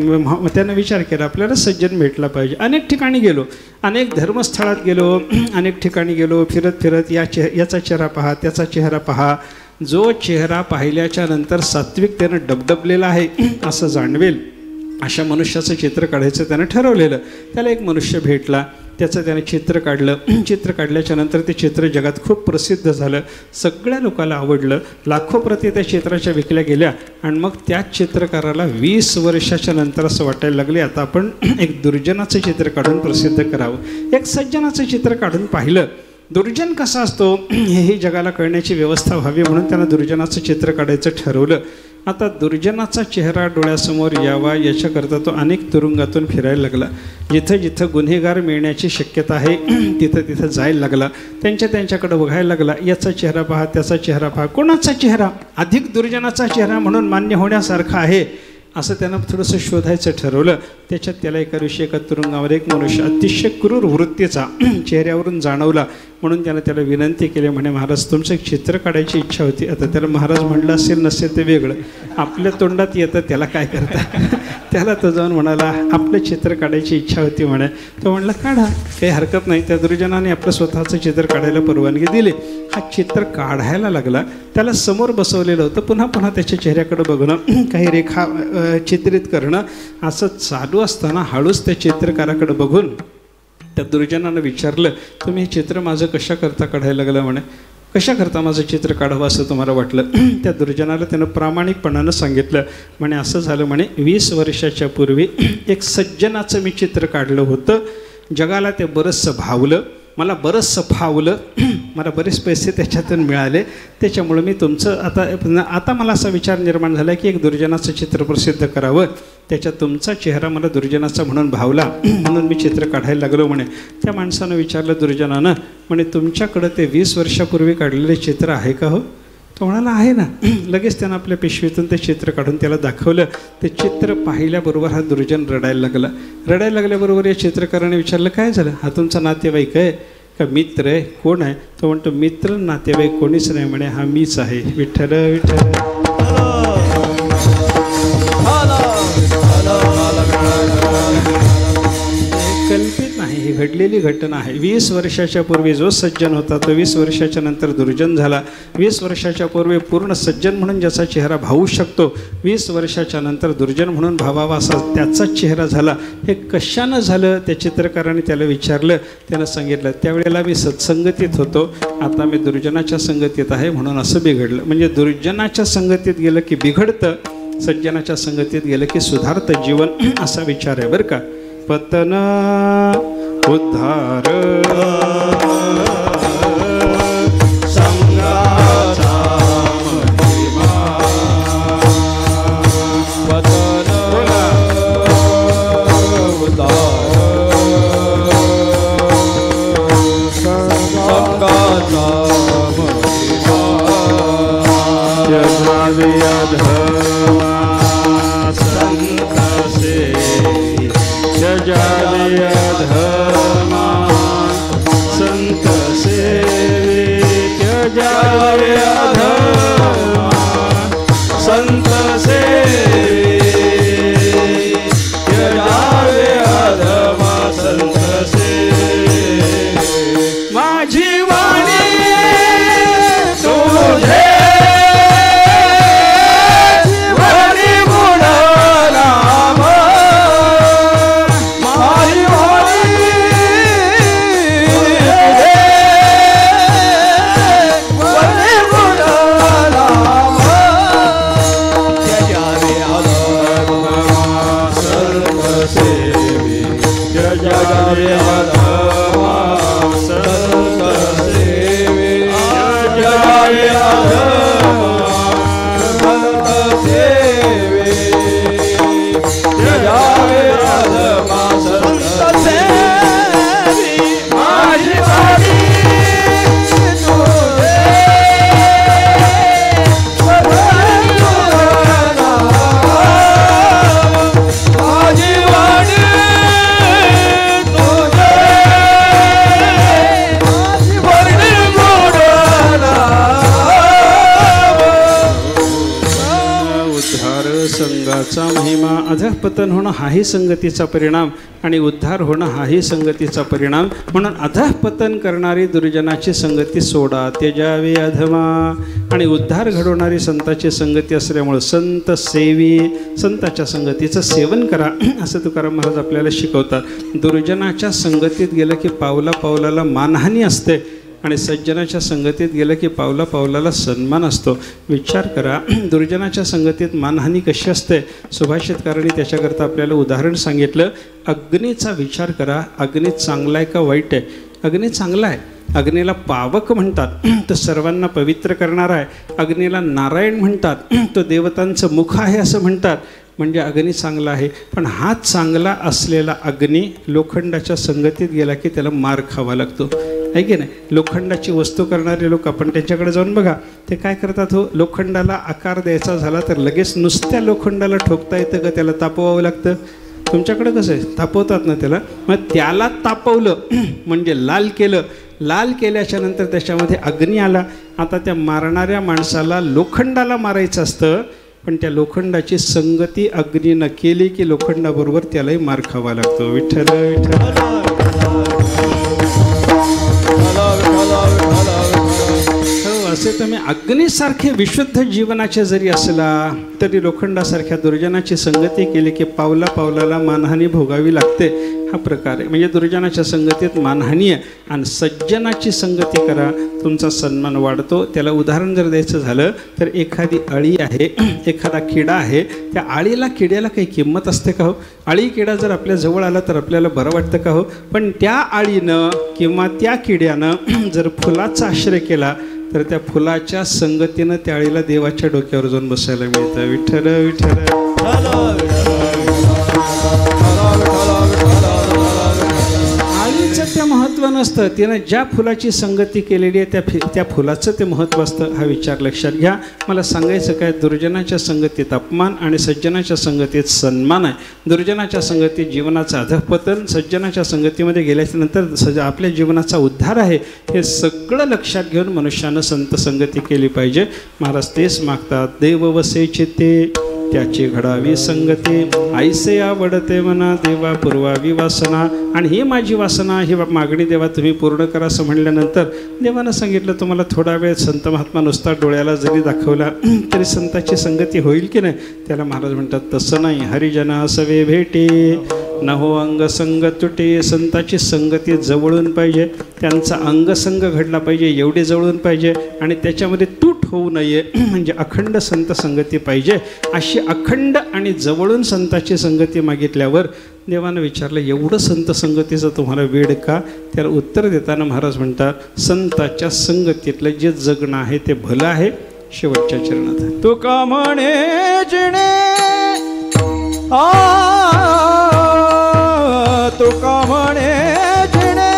त्यानं विचार केला आपल्याला सज्जन भेटला पाहिजे. अनेक ठिकाणी गेलो, अनेक धर्मस्थळात गेलो, अनेक ठिकाणी गेलो, फिरत फिरत याचा चेहरा पहा, त्याचा चेहरा पहा. जो चेहरा पाहिल्याच्या नंतर सात्विक त्यानं डबडबलेला आहे असं जाणवेल अशा मनुष्याचं चित्र काढायचं त्यानं ठरवलेलं. त्याला एक मनुष्य भेटला, त्याचं त्याने चित्र काढलं. चित्र काढल्याच्या नंतर ते चित्र जगात खूप प्रसिद्ध झालं, सगळ्या लोकांना आवडलं. लाखो प्रती त्या चित्राच्या विकल्या गेल्या. आणि मग त्याच चित्रकाराला 20 वर्षाच्या नंतर असं वाटायला लागले आता आपण एक दुर्जनाचं चित्र काढून प्रसिद्ध करावं. एक सज्जनाचं चित्र काढून पाहिलं. दुर्जन कसा असतो हेही जगाला कळण्याची व्यवस्था व्हावी म्हणून त्यानं दुर्जनाचं चित्र काढायचं ठरवलं. आता दुर्जनाचा चेहरा डोळ्यासमोर यावा याच्याकरता तो अनेक तुरुंगातून फिरायला लागला. जिथं जिथं गुन्हेगार मिळण्याची शक्यता आहे तिथं तिथं जायला लागला. त्यांच्याकडे बघायला लागला. याचा चेहरा पहा, त्याचा चेहरा पहा. कोणाचा चेहरा अधिक दुर्जनाचा चेहरा म्हणून मान्य होण्यासारखा आहे असं त्यानं थोडंसं शोधायचं ठरवलं. त्याच्यात त्याला एका दिवशी एका तुरुंगामध्ये एक मनुष्य अतिशय क्रूर वृत्तीचा चेहऱ्यावरून जाणवला. म्हणून त्यानं त्याला विनंती केली, म्हणे महाराज तुमचं एक चित्र काढायची इच्छा होती. आता त्याला महाराज म्हणलं असेल नसेल ते वेगळं, आपल्या तोंडात येतं त्याला काय करता. त्याला तो जाऊन म्हणाला आपलं चित्र काढायची इच्छा होती म्हणे. तो म्हणला काढा, काही हरकत नाही. त्या दुर्जनाने आपलं स्वतःचं चित्र काढायला परवानगी दिली. हा चित्र काढायला लागला. त्याला समोर बसवलेलं होतं. पुन्हा पुन्हा त्याच्या चेहऱ्याकडे बघणं, काही रेखा चित्रित करणं असं चालू असताना हळूच त्या चित्रकाराकडे बघून त्या दुर्जनानं विचारलं, तुम्ही हे चित्र माझं कशा करता काढायला लागलं म्हणे. कशा करता माझं चित्र काढावं असं तुम्हाला वाटलं. त्या दुर्जनाला त्यानं प्रामाणिकपणानं सांगितलं. म्हणे असं झालं म्हणे 20 वर्षाच्या पूर्वी एक सज्जनाचं मी चित्र काढलं होतं. जगाला ते बरंचसं भावलं, मला बरंचसं फावलं, मला बरेच पैसे त्याच्यातून मिळाले. त्याच्यामुळं मी तुमचं आता मला असा विचार निर्माण झाला की एक दुर्जनाचं चित्र प्रसिद्ध करावं. त्याच्यात तुमचा चेहरा मला दुर्जनाचा म्हणून भावला म्हणून मी चित्र काढायला लागलो म्हणे. त्या माणसानं विचारलं दुर्जनानं, म्हणे तुमच्याकडं ते 20 वर्षापूर्वी काढलेले चित्र आहे का हो. तो म्हणाला आहे ना. लगेच त्यानं आपल्या पिशवीतून ते चित्र काढून त्याला दाखवलं. ते चित्र पाहिल्याबरोबर हा दुर्जन रडायला लागला. रडायला लागल्याबरोबर या चित्रकाराने विचारलं काय झालं, हा तुमचा नातेवाईक आहे का मित्र आहे, कोण आहे. तो म्हणतो मित्र नातेवाईक कोणीच नाही म्हणे, हा मीच आहे. विठ्ठल विठ्ठल. कल्पित नाही, ही घडलेली घटना आहे. 20 वर्षाच्या पूर्वी जो सज्जन होता तो 20 वर्षाच्या नंतर दुर्जन झाला. 20 वर्षाच्या पूर्वी पूर्ण सज्जन म्हणून ज्याचा चेहरा भावू शकतो 20 वर्षाच्या नंतर दुर्जन म्हणून भावावा असा त्याचा चेहरा झाला. हे कशानं झालं त्या चित्रकाराने त्याला विचारलं. त्यानं सांगितलं त्यावेळेला मी सत्संगतीत होतो, आता मी दुर्जनाच्या संगतीत आहे म्हणून असं बिघडलं. म्हणजे दुर्जनाच्या संगतीत गेलं की बिघडतं, सज्जनाच्या संगतीत गेलं की सुधारतं जीवन असा विचार आहे बरं का. पतन उद्धार संगाचा महिमा, पतन उद्धार संगाचा महिमा, यद्भावी अधर्मा दुर्जनाचा महिमा. अधःपतन होणं हाही संगतीचा परिणाम आणि उद्धार होणं हाही संगतीचा परिणाम. म्हणून अधःपतन करणारी दुर्जनाची संगती सोडा, त्यजावे अधमा. आणि उद्धार घडवणारी संताची संगती असल्यामुळं संत सेवी, संताच्या संगतीचं सेवन करा असं तुकाराम महाराज आपल्याला शिकवतात. दुर्जनाच्या संगतीत गेलं की पावला पावलाला मानहानी असते आणि सज्जनाच्या संगतीत गेलं की पावला पावलाला सन्मान असतो. विचार करा, दुर्जनाच्या संगतीत मानहानी कशी असते. सुभाषितकारांनी त्याच्याकरता आपल्याला उदाहरण सांगितलं. अग्नीचा विचार करा, अग्नी चांगला आहे का वाईट आहे? अग्नी चांगला आहे. अग्नीला पावक म्हणतात, तो सर्वांना पवित्र करणारा आहे. अग्नीला नारायण म्हणतात, तो देवतांचं मुख आहे असं म्हणतात. म्हणजे अग्नी चांगला आहे. पण हा चांगला असलेला अग्नी लोखंडाच्या संगतीत गेला की त्याला मार खावा लागतो, आहे की नाही. लोखंडाची वस्तू करणारे लोक, आपण त्यांच्याकडे जाऊन बघा, ते काय करतात हो, लोखंडाला आकार द्यायचा झाला तर लगेच नुसत्या लोखंडाला ठोकता येतं का? त्याला तापवावं लागतं. तुमच्याकडे कसं आहे, तापवतात ना त्याला. मग त्याला तापवलं म्हणजे लाल केलं. लाल केल्याच्या नंतर त्याच्यामध्ये अग्नी आला. आता त्या मारणाऱ्या माणसाला लोखंडाला मारायचं असतं, पण त्या लोखंडाची संगती अग्नीनं केली की लोखंडाबरोबर त्यालाही मार खावा लागतो. विठ्ठल विठ्ठल. असे तुम्ही अग्नीसारखे विशुद्ध जीवनाचे जरी असला तरी लोखंडासारख्या दुर्जनाची संगती केली की पावला पावलाला मानहानी भोगावी लागते. हा प्रकार आहे. म्हणजे दुर्जनाच्या संगतीत मानहानी आहे आणि सज्जनाची संगती करा, तुमचा सन्मान वाढतो. त्याला उदाहरण जर द्यायचं झालं तर एखादी अळी आहे, एखादा किडा आहे. त्या अळीला किड्याला काही किंमत असते का हो? अळी किडा जर आपल्या जवळ आला तर आपल्याला बरं वाटतं का हो? पण त्या अळीनं किंवा त्या किड्यानं जर फुलाचा आश्रय केला तर त्या फुलाच्या संगतीनं त्या अळीला देवाच्या डोक्यावर जाऊन बसायला मिळतं. विठ्ठल विठ्ठल. आळीचं ते महत्त्व नसतं, तिनं ज्या फुलाची संगती केलेली आहे त्या फुलाचं ते महत्त्व असतं. हा विचार लक्षात घ्या. मला सांगायचं काय, दुर्जनाच्या संगतीत अपमान आणि सज्जनाच्या संगतीत सन्मान आहे. दुर्जनाच्या संगतीत जीवनाचं अधःपतन, सज्जनाच्या संगतीमध्ये गेल्याच्या नंतर आपल्या जीवनाचा उद्धार आहे. हे सगळं लक्षात घेऊन मनुष्यानं संत संगती केली पाहिजे. महाराज तेच मागतात, देव वसे चित्ते त्याची घडावी संगती, ऐसे आवडते मना देवा पूर्वावी वासना. आणि ही माझी वासना, ही मागणी देवा तुम्ही पूर्ण करा असं म्हणल्यानंतर देवानं सांगितलं तुम्हाला थोडा वेळ संत महात्मा नुसता डोळ्याला जरी दाखवला तरी संताची संगती होईल की नाही. त्याला महाराज म्हणतात तसं नाही. हरिजना सवे भेटे नहो अंगसंग तुटे. संताची संगती जवळून पाहिजे, त्यांचा अंगसंग घडला पाहिजे, एवढे जवळून पाहिजे आणि त्याच्यामध्ये तूट होऊ नये. म्हणजे अखंड संत संगती पाहिजे. अशी अखंड आणि जवळून संताची संगती मागितल्यावर देवानं विचारलं एवढं संत संगतीचं तुम्हाला वेड का? त्याला उत्तर देताना महाराज म्हणतात संताच्या संगतीतलं जे जगणं आहे ते भलं आहे. शेवटच्या चरणात तुका म्हणे जिणे तुका म्हणे जिणे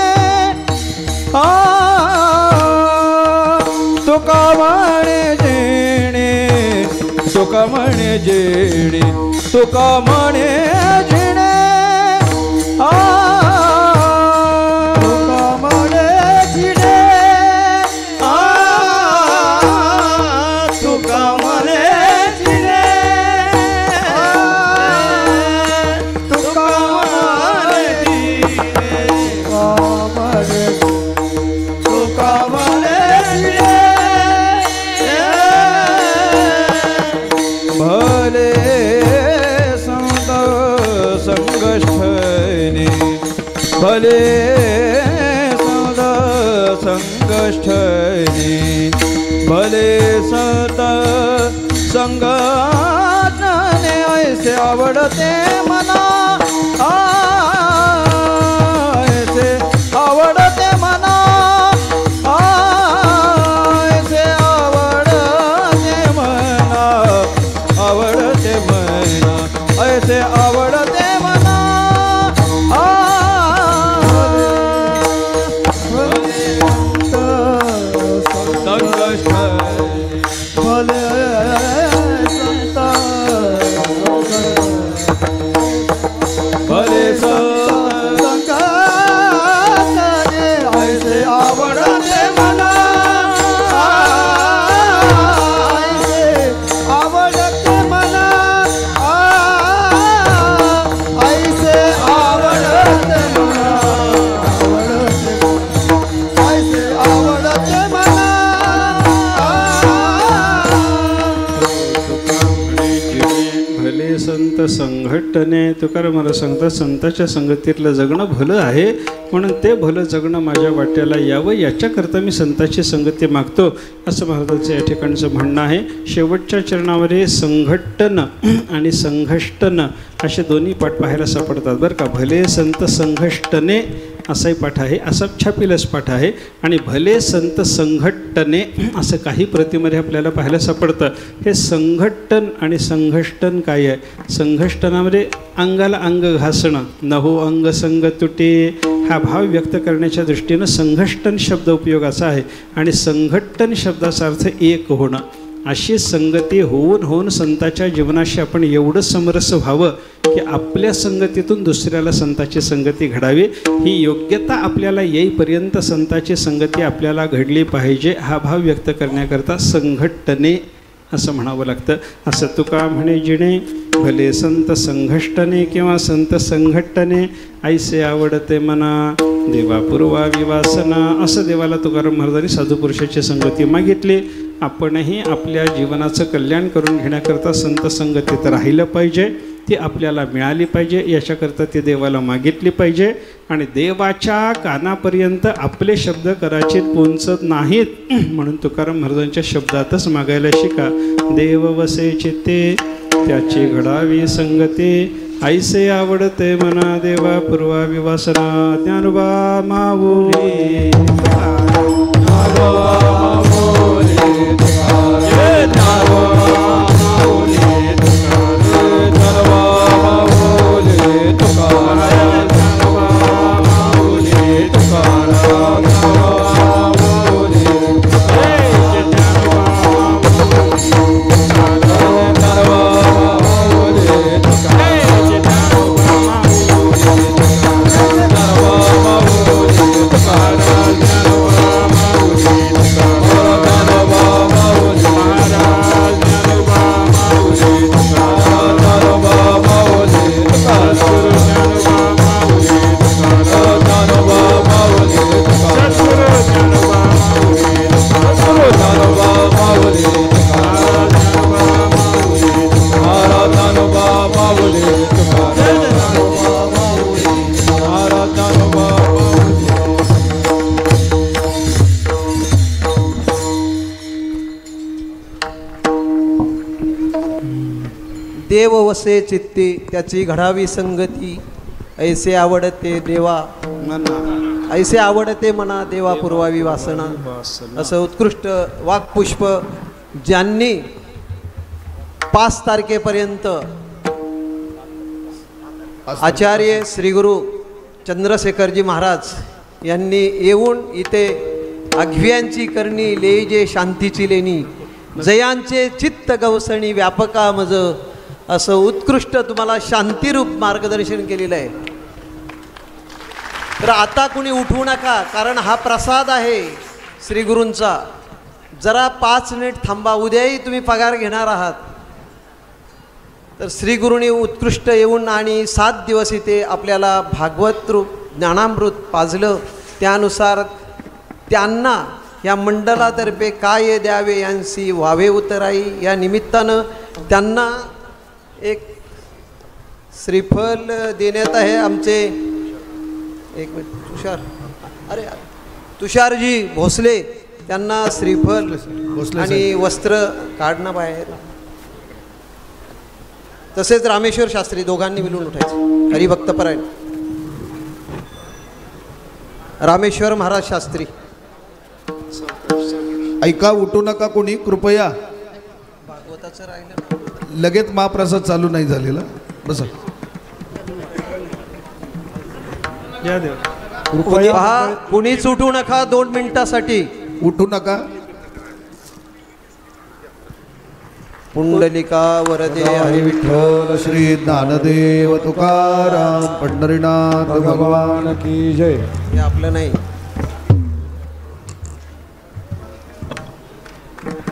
तुका म्हणे जिणे तुका म्हणे जिणे तुका म्हणे जिणे तुका म्हणे जिणे तुका म्हणे जिणे तुका म्हणे तुका म्हणे जिणे भले संत संगष्ठने भले संत संगष्ठने भले संत संगष्ठने ऐसे आवडते मना ऐसे आवडते मना ऐसे आवडते मना आवडते मना ऐसे आवडते मना संकष्ट भले संत भले संत ऐसे आवडते मना ऐसे आवडते मना भले संत संघटने. तुकाराम मला सांगतात संताच्या संगतीतलं जगणं भलं आहे, म्हणून ते भलं जगणं माझ्या वाट्याला यावं याच्याकरता मी संताची संगती मागतो, असं महाराजांचं या ठिकाणचं म्हणणं आहे. शेवटच्या चरणामध्ये संघट्टन आणि संघष्टन असे दोन्ही पाठ पाहायला सापडतात बरं का. भले संत संघष्टने असाही पाठ आहे, असा छापीलच पाठ आहे. आणि भले संत संघट्टने असं काही प्रतिमध्ये आपल्याला पाहायला सापडतं. हे संघट्टन आणि संघष्टन काय आहे? संघष्टनामध्ये अंगाला अंग घासणं, नहो अंग संग तुटे, हा भाव व्यक्त करण्याच्या दृष्टीनं संघष्टन शब्द उपयोगाचा आहे. आणि संघट्टन शब्दाचा अर्थ एक होणं. अशी संगती होऊन संताच्या जीवनाशी आपण एवढं समरस व्हावं की आपल्या संगतीतून दुसऱ्याला संताची संगती घडावी. ही योग्यता आपल्याला येईपर्यंत संताची संगती आपल्याला घडली पाहिजे, हा भाव व्यक्त करण्याकरता संघट्टने असं म्हणावं लागतं. असं तुका म्हणे जिणे भले संत संघष्टने किंवा संत संघट्टने, ऐसे आवडते मना देवा पूर्वा विवासना. असं देवाला तुकाराम महाराजांनी साधू पुरुषाची संगती मागितली. आपणही आपल्या जीवनाचं कल्याण करून घेण्याकरता संत संगतीत राहिलं पाहिजे, ती आपल्याला मिळाली पाहिजे, याच्याकरता ती देवाला मागितली पाहिजे. आणि देवाच्या कानापर्यंत आपले शब्द कदाचित पोचत नाहीत, म्हणून तुकाराम महाराजांच्या शब्दातच मागायला शिका. देव वसे चित्ते त्याची घडावी संगती, ऐसे आवडते मना देवा पूर्वा विवासना. ज्ञानोबा माऊली देव वसे चित्ते त्याची घडावी संगती, ऐसे आवडते देवा ऐसे आवडते मना देवा पूर्वावी वासना. असं उत्कृष्ट वाक्पुष्प ज्यांनी 5 तारखेपर्यंत आचार्य श्री गुरु चंद्रशेखरजी महाराज यांनी येऊन इथे आघव्यांची करणी लेजे शांतीची लेणी, जयांचे चित्त गवसणी व्यापका मज, असं उत्कृष्ट तुम्हाला शांतिरूप मार्गदर्शन केलेलं आहे. तर आता कुणी उठवू नका, कारण हा प्रसाद आहे श्री गुरूंचा. जरा 5 मिनिट थांबा, उद्याही तुम्ही पगार घेणार आहात. तर श्री गुरूंनी उत्कृष्ट येऊन आणि 7 दिवस इथे आपल्याला भागवत रूप ज्ञानामृत पाजलं. त्यानुसार त्यांना या मंडळातर्फे काय द्यावे यांची व्हावे उतराई, या निमित्तानं त्यांना एक श्रीफल देण्यात आहे. आमचे एक मिनिट तुषारजी भोसले त्यांना श्रीफल आणि वस्त्र काढणं बाहेर. तसेच रामेश्वर शास्त्री दोघांनी मिळून उठायचं. हरिभक्तपरायण रामेश्वर महाराज शास्त्री. ऐका, उठू नका कोणी कृपया. भागवताचं राहिलं लगेच महाप्रसाद चालू नाही झालेला. बसा. पहा, कुणीच उठू नका 2 मिनिटासाठी. उठू नका. पुंडलिका वरदे हरिविठ्ठल श्री ज्ञानदेव तुकाराम पंढरीनाथ भगवान की जय. हे आपलं नाही.